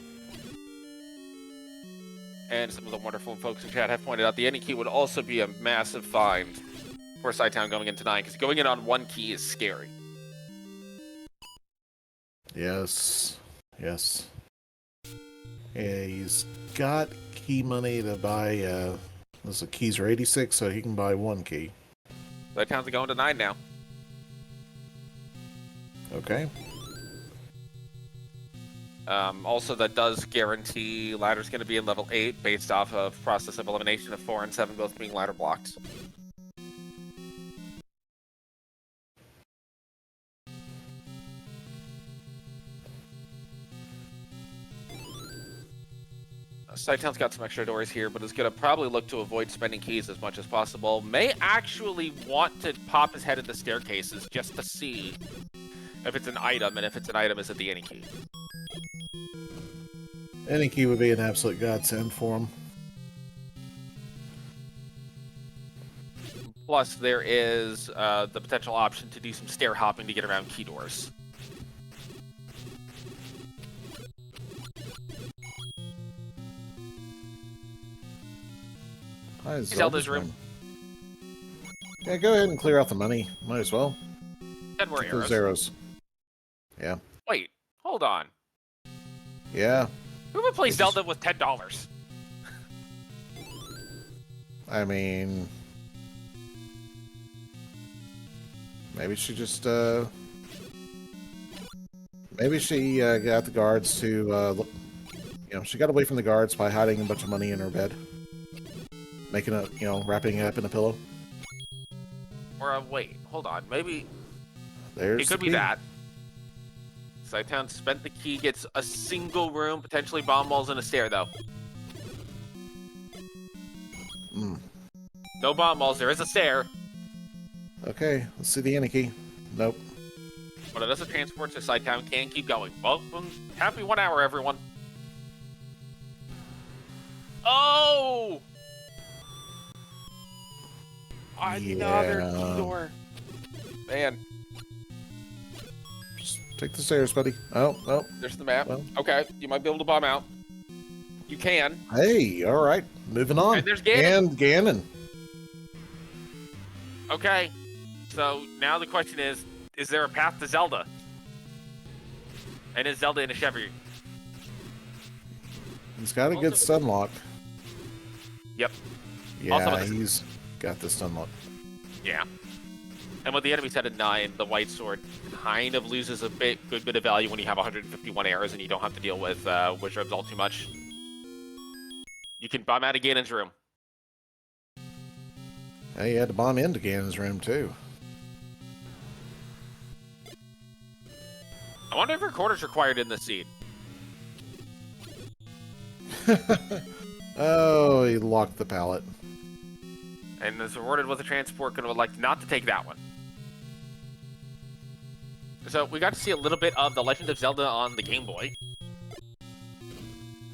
And some of the wonderful folks in chat have pointed out the any key would also be a massive find for Cytown going into 9, because going in on 1 key is scary. Yes. Yes. Yeah, he's got key money to buy, the keys are 86, so he can buy 1 key. Cytown's going to 9 now. Okay. Also, that does guarantee ladder's going to be in level 8 based off of process of elimination of 4 and 7 both being ladder blocked. Cytown's got some extra doors here, but is going to probably look to avoid spending keys as much as possible. May actually want to pop his head at the staircases just to see if it's an item, and if it's an item, is it the any key? Any key would be an absolute godsend for him. Plus, there is the potential option to do some stair hopping to get around key doors. Hi, Zelda's room. Yeah, go ahead and clear out the money. Might as well. 10 more Get those arrows. arrows. Yeah. Wait, hold on. Yeah. Who would play Zelda with $10? I mean... Maybe she just, maybe she got the guards to, look... You know, she got away from the guards by hiding a bunch of money in her bed. Making it, you know, wrapping it up in a pillow. Or, wait, hold on. Maybe... There's it could be that. Cytown spent the key, gets a single room, potentially bomb walls and a stair, though. No bomb walls, there is a stair. Okay, let's see the Annie key. Nope. But it does a transport, so Cytown can keep going. Well, happy 1 hour, everyone. Oh! Another key door. Man. Just take the stairs, buddy. Oh, no. There's the map. Well. Okay, you might be able to bomb out. You can. Hey, all right. Moving on. And there's Ganon. And Ganon. Okay. So now the question is there a path to Zelda? And is Zelda in a Chevy? He's got a good stun lock. Yep. Yeah, he's got the stun lock. Yeah. And with the enemy set at 9, the white sword kind of loses a good bit of value when you have 151 arrows and you don't have to deal with wizards all too much. You can bomb out of Ganon's room. Hey, you had to bomb into Ganon's room, too. I wonder if recorder's required in this scene. Oh, he locked the pallet. And is rewarded with a transport, gonna like not to take that one. So we got to see a little bit of The Legend of Zelda on the Game Boy.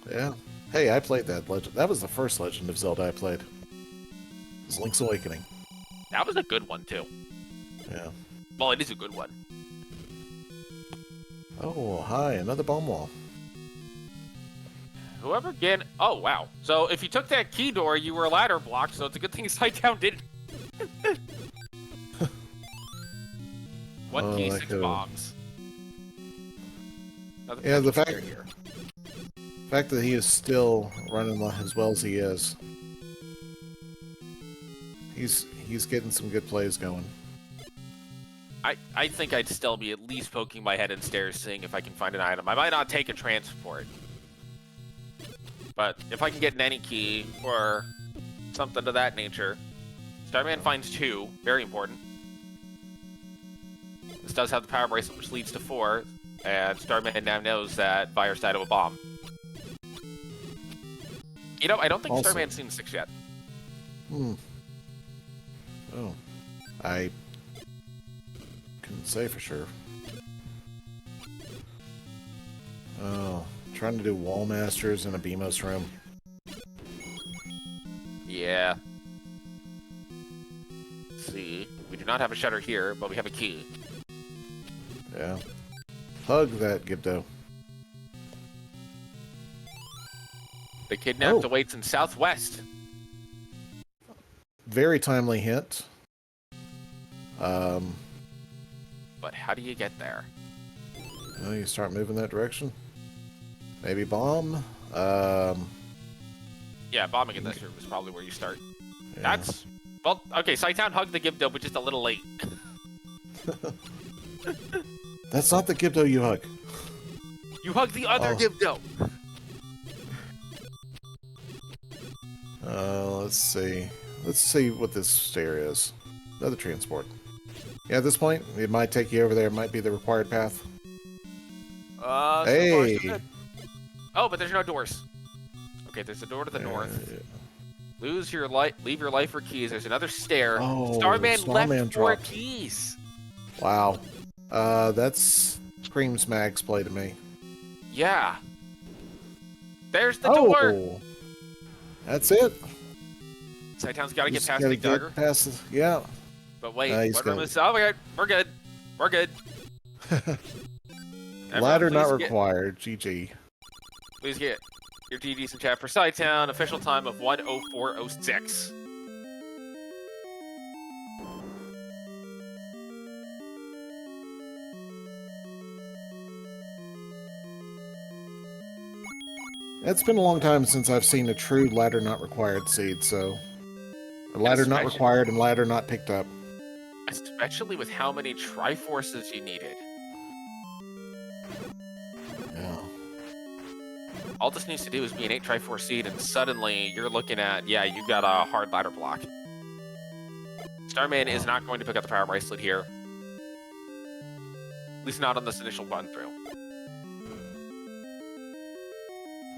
Yeah. Hey, I played that Legend. That was the first Legend of Zelda I played. It was Link's Awakening. That was a good one, too. Yeah. Well, it is a good one. Oh, hi, another bomb wall. Whoever again... Oh, wow. So if you took that key door, you were ladder blocked, so it's a good thing Cytown didn't. One key, 6 bombs. Yeah, the fact that he is still running as well as he is. He's getting some good plays going. I think I'd still be at least poking my head in stairs, seeing if I can find an item. I might not take a transport. But if I can get an any key or something of that nature. Starman finds 2, very important. This does have the power bracelet, which leads to 4, and Starman now knows that Fire's died of a bomb. You know, I don't think Starman's seen 6 yet. Oh. I couldn't say for sure. Oh. Trying to do wall masters in a BMOS room. Yeah. Let's see. We do not have a shutter here, but we have a key. Yeah. Hug that Gibdo. The kidnapped awaits in Southwest. Very timely hint. But how do you get there? Well, you start moving that direction. Maybe bomb. Yeah, bombing in this room is probably where you start. Yeah. That's... Well, okay, Cytown hugged the Gibdo, but just a little late. That's not the Gibdo you hug. You hug the other Gibdo! Let's see. Let's see what this stair is. Another transport. Yeah, at this point, it might take you over there. It might be the required path. Hey! So oh, but there's no doors. Okay, there's a door to the north. Lose your life, leave your life for keys. There's another stair. Oh, Starman left 4 dropped. keys. Wow. That's screams Mag's play to me. Yeah. There's the door. That's it. Cytown's got to get past the dagger. Yeah. But wait, what room is... Oh my god, we're good. We're good. Ladder not required. GG. Please get your GGs in chat for Cytown. Official time of 1:04:06. It's been a long time since I've seen a true ladder not required seed, so... A ladder not required and ladder not picked up. Especially with how many Triforces you needed. Yeah. All this needs to do is be an 8 Triforce seed, and suddenly you're looking at, yeah, you got a hard ladder block. Starman is not going to pick up the Power Bracelet here. At least not on this initial run through.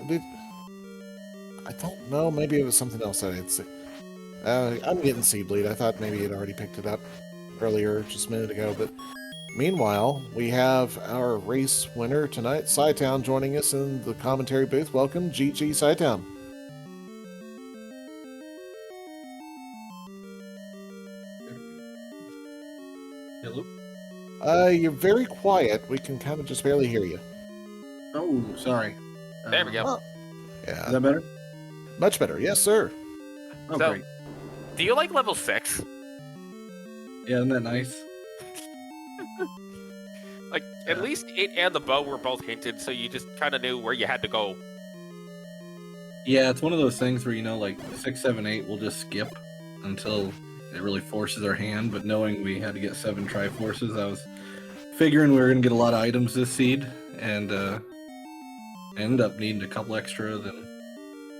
I don't know. Maybe it was something else that I had seen. I'm getting seed bleed. I thought maybe he'd already picked it up earlier, just a minute ago. But meanwhile, we have our race winner tonight, Cytown, joining us in the commentary booth. Welcome, GG Cytown. Hello? You're very quiet. We can kind of just barely hear you. Oh, sorry. There we go. Oh, yeah. Is that better? Much better. Yes, sir. Oh, So- great. Do you like level 6? Yeah, isn't that nice? Like, at least it and the bow were both hinted, so you just kind of knew where you had to go. Yeah, it's one of those things where, you know, like 6, 7, 8, we'll just skip until it really forces our hand. But knowing we had to get 7 Triforces, I was figuring we were going to get a lot of items this seed, and ended up needing a couple extra than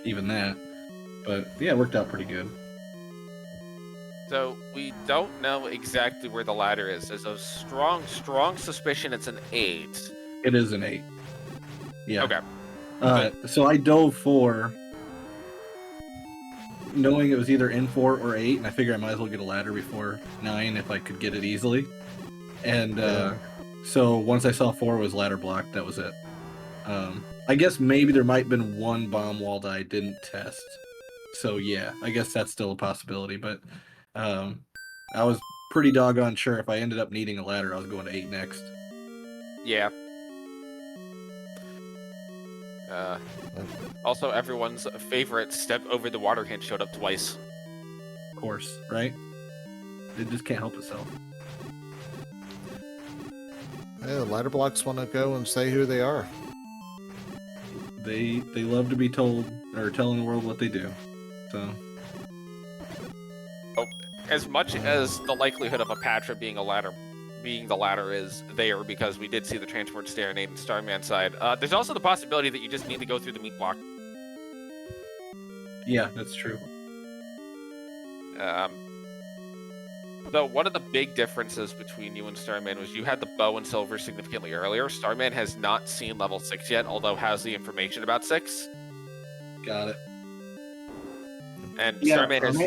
even that. But yeah, it worked out pretty good. So, we don't know exactly where the ladder is. There's a strong suspicion it's an 8. It is an 8. Yeah. Okay. So I dove for knowing it was either in 4 or 8, and I figured I might as well get a ladder before 9 if I could get it easily. And so once I saw 4 was ladder blocked, that was it. I guess maybe there might have been one bomb wall that I didn't test. So yeah, I guess that's still a possibility, but I was pretty doggone sure if I ended up needing a ladder, I was going to 8 next. Yeah. Also, everyone's favorite step over the water hint showed up twice. Of course, right? It just can't help itself. Yeah, ladder blocks want to go and say who they are. They love to be told or telling the world what they do. So As much as the likelihood of a Patra being the ladder is there, because we did see the transport serenade and Starman side, there's also the possibility that you just need to go through the meat block. yeah, that's true. Though one of the big differences between you and Starman was you had the bow and silver significantly earlier. Starman has not seen level 6 yet, although has the information about 6. Got it. And Yeah, Starman has...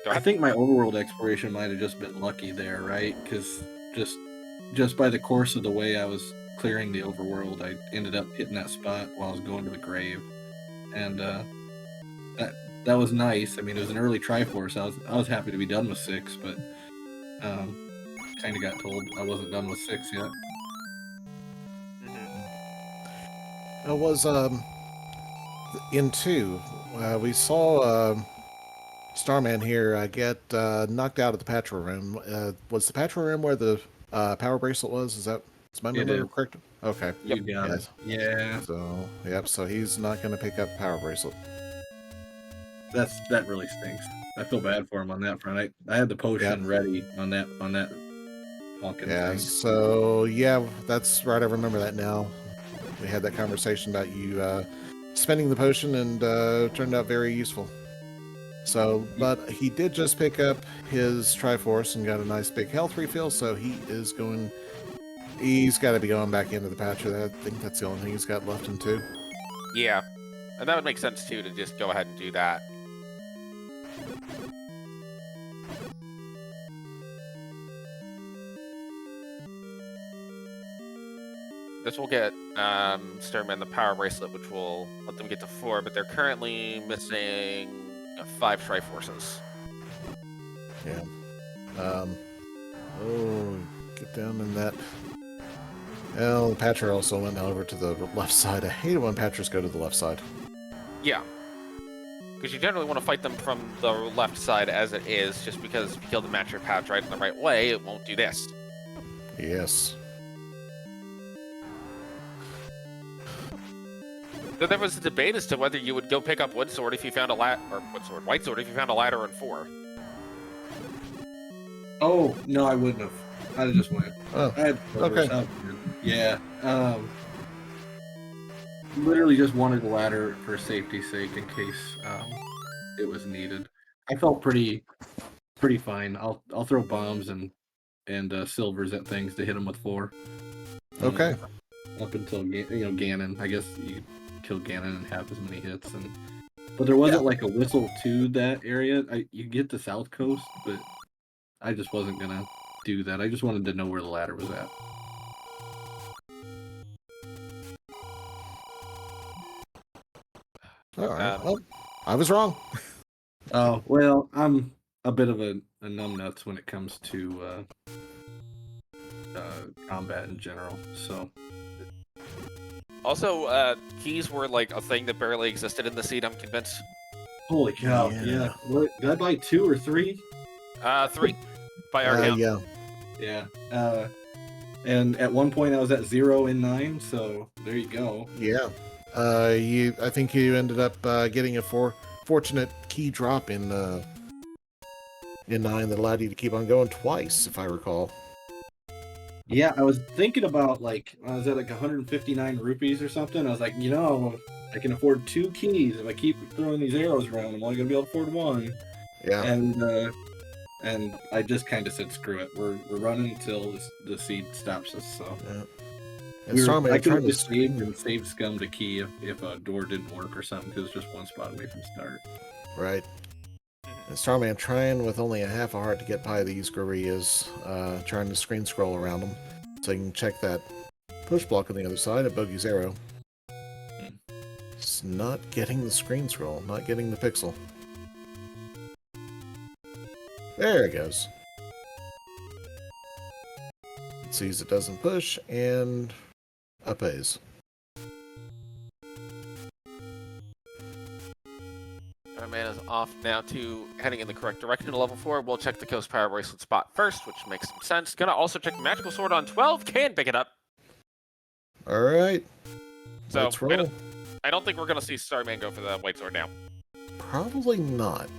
I think my overworld exploration might have just been lucky there, right? Because just by the course of the way I was clearing the overworld, I ended up hitting that spot while I was going to the grave, and that was nice. I mean, it was an early Triforce. I was happy to be done with 6, but kind of got told I wasn't done with 6 yet. It was in 2. We saw Starman here get knocked out of the Patra room. Was the Patra room where the power bracelet was? Is my memory correct? Okay. You got it. Yeah. So yep. So he's not going to pick up power bracelet. That really stinks. I feel bad for him on that front. I had the potion ready on that honking thing. So yeah, that's right. I remember that now. We had that conversation about you spending the potion, and turned out very useful. So, but he did just pick up his Triforce and got a nice big health refill, so he's got to be going back into the Patra. I think that's the only thing he's got left in 2. Yeah. And that would make sense, too, to just go ahead and do that. This will get Starman the power bracelet, which will let them get to 4, but they're currently missing 5 Triforces. Yeah. Oh, get down in that. Well, the Patra also went over to the left side. I hate it when Patras go to the left side. Yeah. Because you generally want to fight them from the left side as it is, just because if you kill the matcher patch right in the right way, it won't do this. Yes. So there was a debate as to whether you would go pick up wood sword if you found a white sword if you found a ladder in 4. Oh no, I wouldn't have. I'd have just went. Oh, I had okay. Yeah. Literally just wanted a ladder for safety's sake in case it was needed. I felt pretty fine. I'll throw bombs and silvers at things to hit them with 4. Okay. Up until Ganon. I guess you kill Ganon and have as many hits, but there wasn't like a whistle to that area. You get the South Coast, but I just wasn't gonna do that. I just wanted to know where the ladder was at. All right. Well, I was wrong. Oh well, I'm a bit of a numbnuts when it comes to combat in general. So Also, keys were like a thing that barely existed in the seed, I'm convinced. holy cow! Yeah. What did I buy 2 or 3? 3 by our count. Yeah. Yeah. And at one point I was at 0 in 9. So there you go. Yeah. I think you ended up getting a fortunate key drop in 9 that allowed you to keep on going twice, if I recall. Yeah, I was thinking about I was at 159 rupees or something. I was like, I can afford 2 keys if I keep throwing these arrows around. I'm only gonna be able to afford 1. Yeah. And I just kind of said, screw it. We're running until the seed stops us. So Yeah. And Starman, I could have trying just saved scum to key if a door didn't work or something, because it's just one spot away from start. Right. And Starman trying with only a half a heart to get by these gorillas, trying to screen scroll around them so you can check that push block on the other side of Bogey's arrow. It's not getting the screen scroll, not getting the pixel. There it goes. It sees it doesn't push and upays. Our man is off now to heading in the correct direction to level 4. We'll check the Coast Power Bracelet spot first, which makes some sense. Gonna also check the Magical Sword on 12. Can pick it up. All right. So Let's roll. I don't think we're gonna see Starman go for the white sword now. Probably not.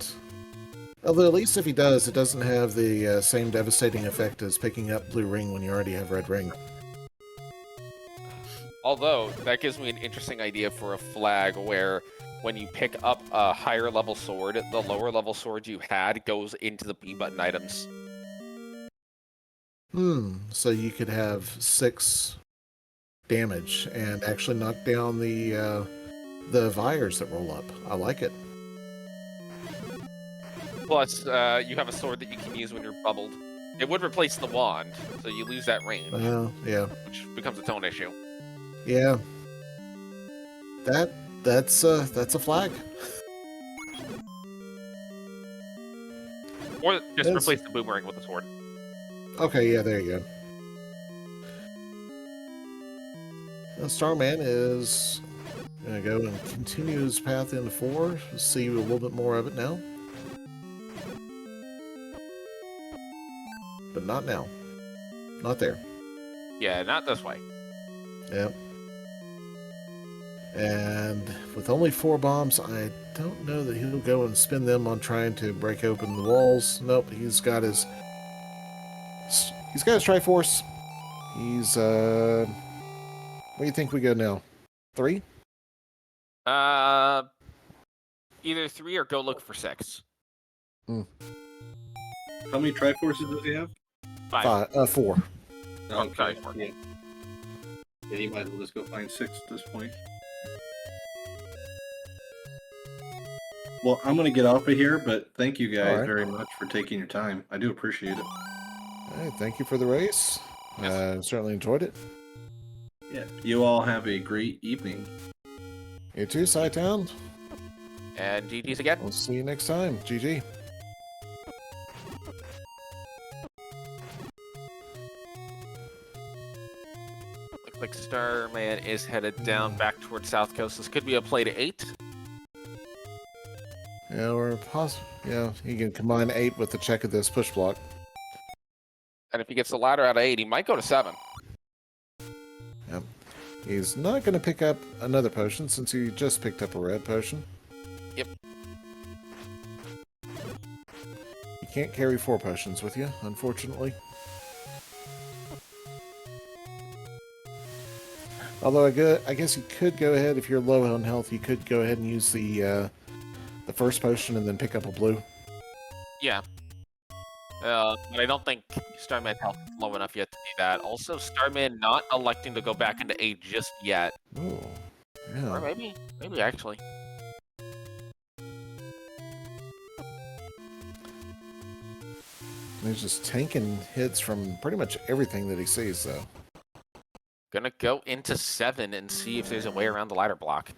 Although at least if he does, it doesn't have the same devastating effect as picking up blue ring when you already have red ring. Although, that gives me an interesting idea for a flag where when you pick up a higher level sword, the lower level sword you had goes into the B button items. So you could have 6 damage and actually knock down the vires that roll up. I like it. Plus, you have a sword that you can use when you're bubbled. It would replace the wand, so you lose that range, Yeah. which becomes its own issue. Yeah. That's a flag. Or just replace the boomerang with the sword. Okay, yeah, there you go. Now Starman is gonna go and continue his path into 4. See a little bit more of it now. But not now. Not there. Yeah, not this way. Yep. And with only 4 bombs, I don't know that he'll go and spend them on trying to break open the walls. Nope, he's got his Triforce. He's where do you think we go now? 3? Either 3 or go look for 6. How many Triforces does he have? 5. 4. Okay. Yeah. Yeah, you might as well just go find 6 at this point. Well, I'm going to get off of here, but thank you guys very much for taking your time. I do appreciate it. All right, thank you for the race. Certainly enjoyed it. Yeah. You all have a great evening. You too, cytown. And GG's again. We'll see you next time. GG. Looks like Starman is headed down back towards South Coast. This could be a play to 8. Yeah, or yeah, you can combine 8 with the check of this push block. And if he gets the ladder out of 8, he might go to 7. Yep. He's not going to pick up another potion since he just picked up a red potion. Yep. You can't carry 4 potions with you, unfortunately. Although I guess you could go ahead, if you're low on health, you could go ahead and use the first potion and then pick up a blue. Yeah. But I don't think Starman's health is low enough yet to do that. Also, Starman not electing to go back into A just yet. Oh, yeah. Or maybe actually. He's just tanking hits from pretty much everything that he sees, though. Gonna go into 7 and see if there's a way around the ladder block.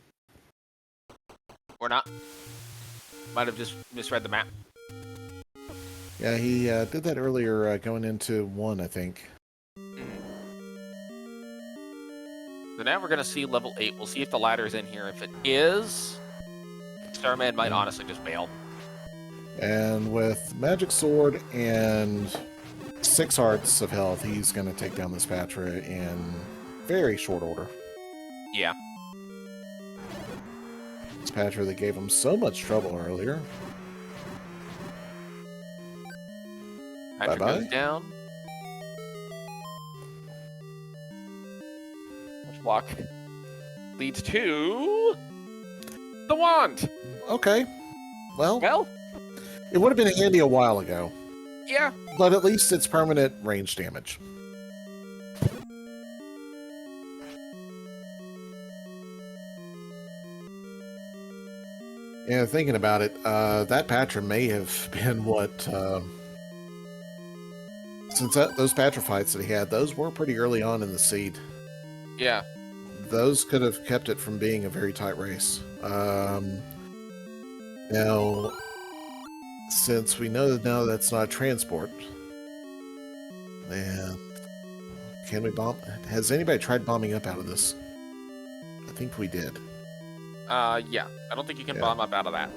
Or not. Might have just misread the map. Yeah, he did that earlier going into 1, I think. So now we're gonna see level 8. We'll see if the ladder's in here. If it is, Starman might honestly just bail. And with Magic Sword and 6 hearts of health, he's going to take down this Patra in very short order. Yeah. This Patra that gave him so much trouble earlier. Patrick Bye-bye. goes down. Which block leads to the wand. Okay. Well, Well, it would have been handy a while ago, yeah. but at least it's permanent range damage. Yeah, thinking about it, that Patra may have been what... since those Patra fights that he had, those were pretty early on in the seed. Yeah. Those could have kept it from being a very tight race. Now, since we know that now that's not transport, and can we bomb? Has anybody tried bombing up out of this? I think we did. Yeah. I don't think you can Yeah. bomb up out of that.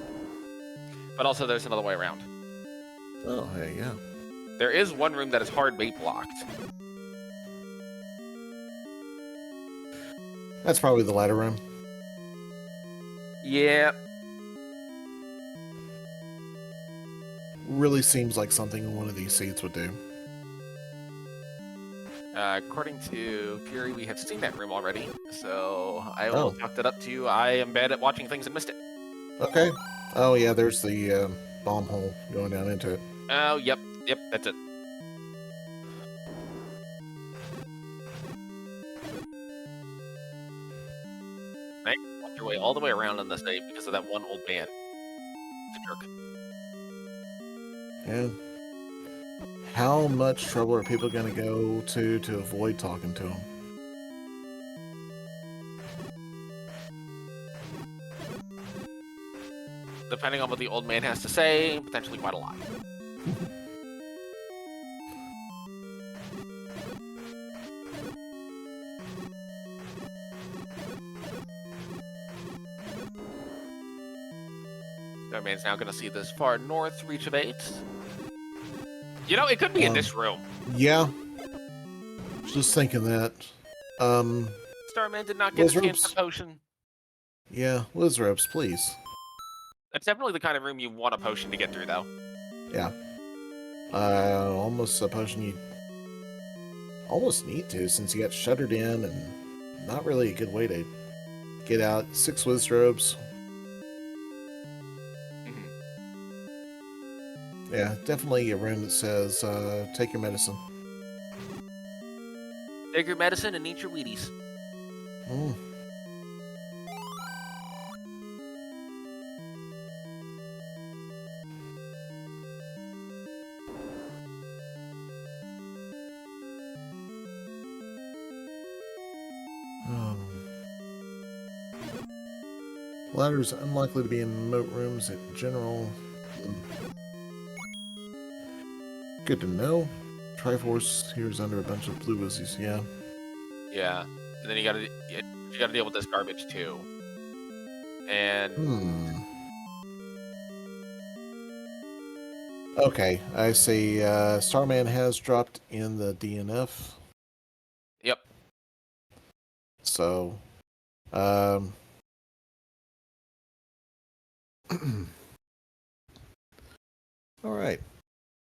But also, there's another way around. Oh, hey, yeah. There is one room that is hard bait blocked. That's probably the ladder room. Yeah. Really seems like something one of these seats would do. According to Fury, we have seen that room already, so I will Oh. chalk that up to I am bad at watching things and missed it. Okay. Oh, yeah, there's the bomb hole going down into it. Oh, yep, that's it. Right, walk your way all the way around on this day because of that one old man. It's a jerk. Yeah. How much trouble are people going to go to avoid talking to him? Depending on what the old man has to say, potentially quite a lot. Starman's now going to see this far north reach of 8. You know, it could be in this room. Yeah. Just thinking that. Starman did not get his Wizards? cancer potion. Yeah, Liz ropes, please. That's definitely the kind of room you want a potion to get through, though. Yeah. Almost a potion you almost need to, since you got shuttered in and not really a good way to get out. 6 Wizrobes. Yeah, definitely a room that says, take your medicine. Take your medicine and eat your Wheaties. Mm. Ladders unlikely to be in remote rooms in general. Good to know. Triforce here is under a bunch of blue wizzies, yeah. Yeah, and then you gotta deal with this garbage too. And Okay, I see. Starman has dropped in the DNF. yep, So, all right.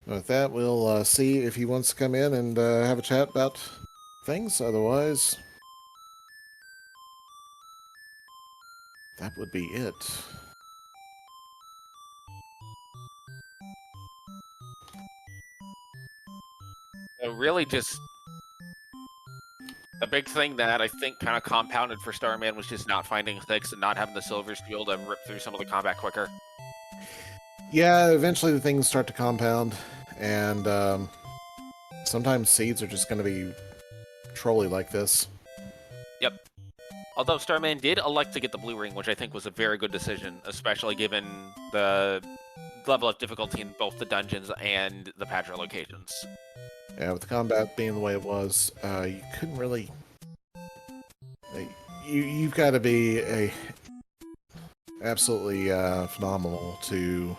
With that, we'll see if he wants to come in and have a chat about things. Otherwise, that would be it. Really just the big thing that I think kind of compounded for Starman was just not finding things and not having the silvers to be able to rip through some of the combat quicker. Yeah, eventually the things start to compound, and sometimes seeds are just going to be trolly like this. Yep. Although Starman did elect to get the blue ring, which I think was a very good decision, especially given the level of difficulty in both the dungeons and the patcher locations. Yeah, with the combat being the way it was, you couldn't really... You've got to be absolutely phenomenal to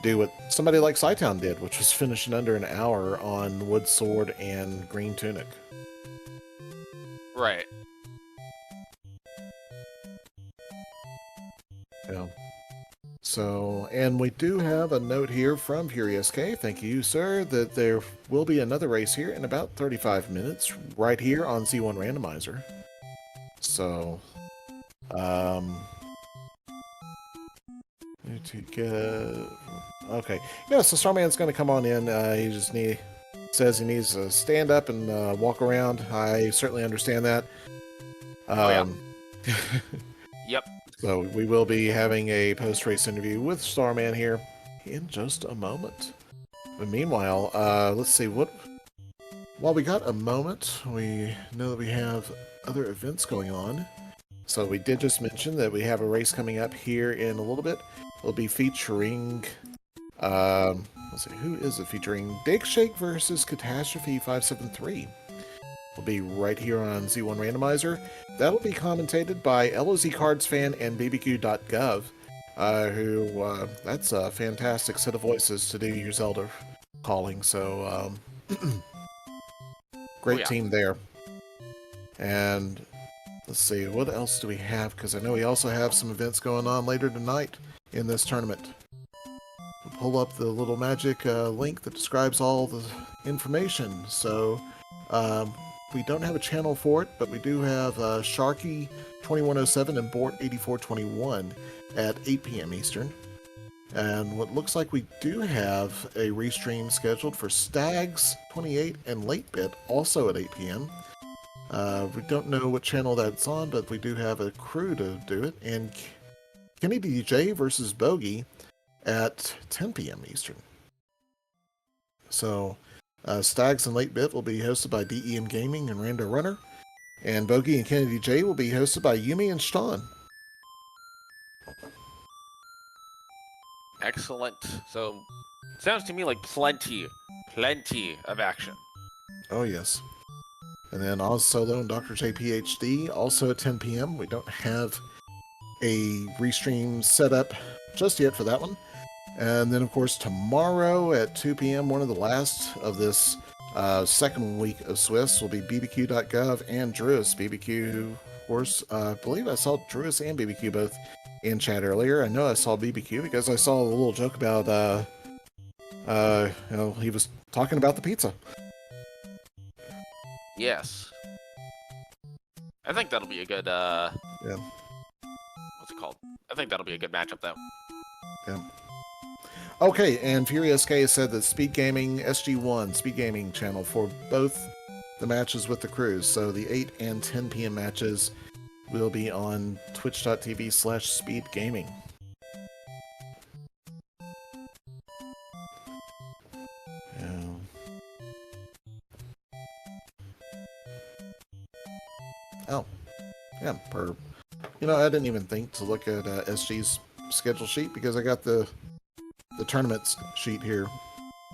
do what somebody like Cytown did, which was finish in under an hour on Wood Sword and Green Tunic. Right. Yeah. So, and we do have a note here from Furious K. Thank you, sir, that there will be another race here in about 35 minutes, right here on Z1 Randomizer. So, need to get... Okay. Yeah, so Starman's going to come on in. He just says he needs to stand up and walk around. I certainly understand that. Oh, yeah. Yep. So we will be having a post-race interview with Starman here in just a moment. But meanwhile, let's see what... While we got a moment, we know that we have other events going on. So we did just mention that we have a race coming up here in a little bit. It'll be featuring... let's see, who is it featuring? Dig Shake versus Catastrophe 573. Will be right here on Z1 Randomizer. That'll be commentated by LOZ Cards fan and bbq.gov, that's a fantastic set of voices to do your Zelda calling, so great team there. And let's see, what else do we have? Because I know we also have some events going on later tonight in this tournament. We'll pull up the little magic link that describes all the information. So, we don't have a channel for it, but we do have Sharky 2107 and Bort 8421 at 8 p.m. Eastern. And what looks like we do have a restream scheduled for Stags 28 and Late Bit, also at 8 p.m. We don't know what channel that's on, but we do have a crew to do it. And Kenny DJ versus Bogey at 10 p.m. Eastern. So, Stags and Late Bit will be hosted by DEM Gaming and Rando Runner. And Bogey and Kennedy J will be hosted by Yumi and Ston. Excellent. So, sounds to me like plenty of action. Oh, yes. And then Oz Solo and Dr. J PhD also at 10 p.m. We don't have a restream set up just yet for that one. And then, of course, tomorrow at 2 p.m., one of the last of this second week of Swiss will be bbq.gov and Druis. BBQ, of course, I believe I saw Druis and BBQ both in chat earlier. I know I saw BBQ because I saw a little joke about, he was talking about the pizza. Yes. I think that'll be a good, Yeah. what's it called? I think that'll be a good matchup, though. Yeah. Okay, and Furious K said that Speed Gaming, SG1, Speed Gaming channel for both the matches with the crews. So the 8 and 10 p.m. matches will be on twitch.tv/speedgaming. Oh, yeah, I didn't even think to look at SG's schedule sheet because I got the tournament sheet here,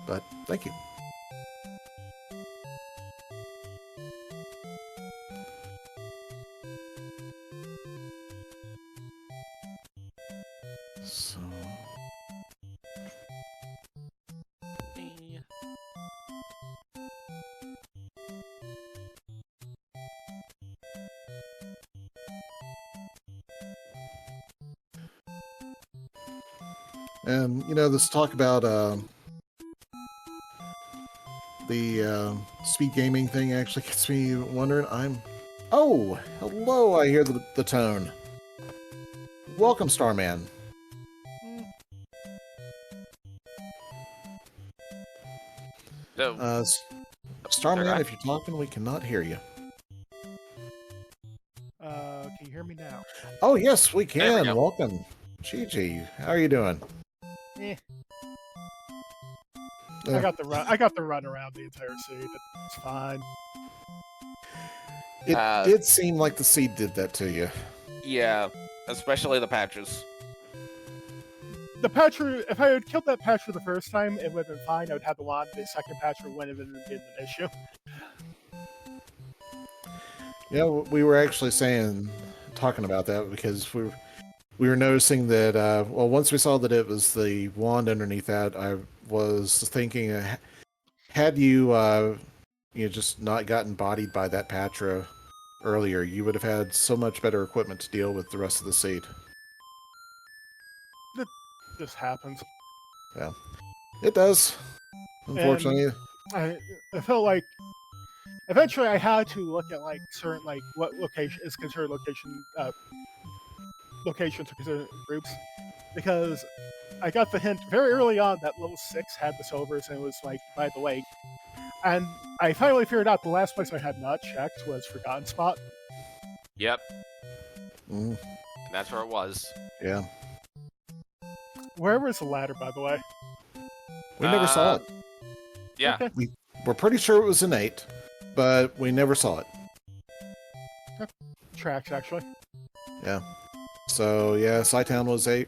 but thank you. So... And this talk about the speed gaming thing actually gets me wondering. Oh, hello! I hear the tone. Welcome, Starman. So, Starman, if you're talking, we cannot hear you. Can you hear me now? Oh yes, we There we can. go. Welcome, Gigi. How are you doing? Eh. Yeah. I got the run around the entire seed. It's fine. It did seem like the seed did that to you. yeah, especially the patches. The patcher, if I had killed that patcher the first time, it would have been fine. I would have the wand. The second patcher wouldn't have been an issue. Yeah, we were actually talking about that because we were noticing that. Well, once we saw that it was the wand underneath that, I was thinking, had you just not gotten bodied by that Patra earlier, you would have had so much better equipment to deal with the rest of the seed. It just happens. Yeah, it does. Unfortunately, I felt like eventually I had to look at like certain like what location is considered locations are considered groups, because I got the hint very early on that level 6 had the silvers and it was like by the lake. And I finally figured out the last place I had not checked was Forgotten Spot. Yep, mm, and that's where it was. yeah, Where was the ladder, by the way? we never saw it. Yeah, Okay. We're pretty sure it was innate, but we never saw it. Tracks, actually. Yeah. So yeah, cytown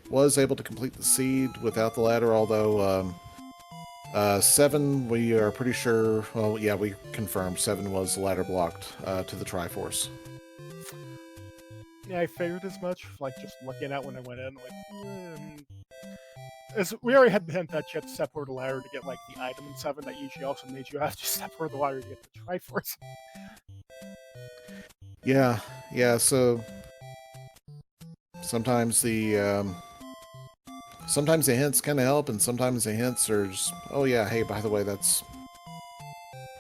was able to complete the seed without the ladder, although 7 we are pretty sure. Well, yeah, we confirmed 7 was ladder blocked to the Triforce. Yeah, I figured as much. Like just looking at when I went in, as we already had the hint that you had to step over the ladder to get like the item in 7. That usually also means you have to step over the ladder to get the Triforce. Yeah, so sometimes the hints kind of help, and sometimes the hints are just, oh yeah, hey, by the way, this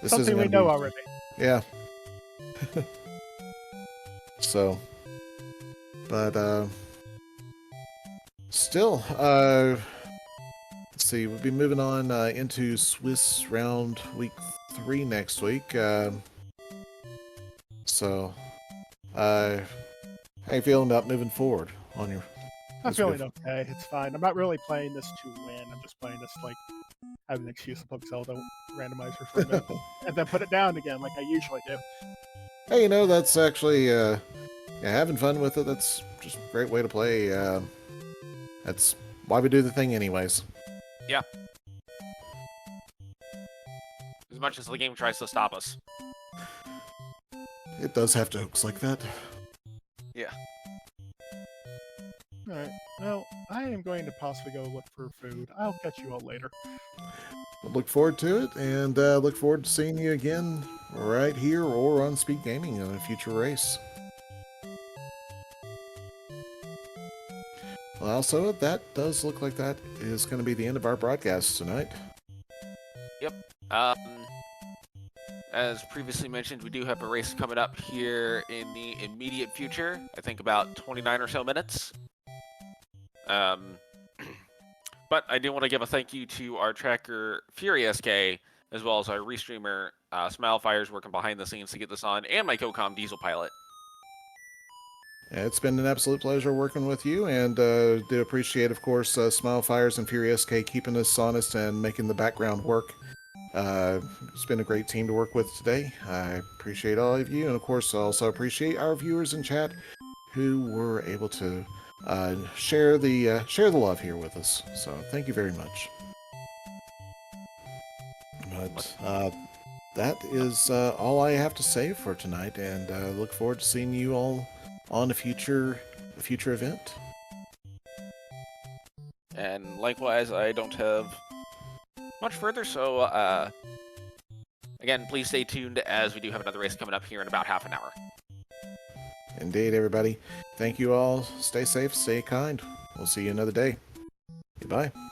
Something isn't we gonna know be... already. Yeah. So, but still, let's see, we'll be moving on into Swiss round week 3 next week. So, how you feeling about moving forward on your... I'm feeling okay. It's fine. I'm not really playing this to win. I'm just playing this like have an excuse to play Zelda randomizer for a minute and then put it down again like I usually do. Hey, that's actually having fun with it. That's just a great way to play. That's why we do the thing anyways. yeah. As much as the game tries to stop us. It does have jokes like that. Yeah. Alright, well, I am going to possibly go look for food. I'll catch you all later. Look forward to it, and look forward to seeing you again right here or on Speed Gaming in a future race. Well, also, that does look like that is going to be the end of our broadcast tonight. Yep. As previously mentioned, we do have a race coming up here in the immediate future. I think about 29 or so minutes. But I do want to give a thank you to our tracker Fury SK, as well as our restreamer Smilefire's working behind the scenes to get this on, and my co-com Diesel Pilot. It's been an absolute pleasure working with you, and do appreciate, of course, Smilefires and Fury SK keeping us honest and making the background work. It's been a great team to work with today. I appreciate all of you, and of course, I also appreciate our viewers in chat who were able to share the love here with us. So thank you very much. But that is all I have to say for tonight, and look forward to seeing you all on a future event. And likewise, I don't have much further, so again, please stay tuned as we do have another race coming up here in about half an hour. Indeed, everybody. Thank you all. Stay safe, stay kind. We'll see you another day. Goodbye. Goodbye.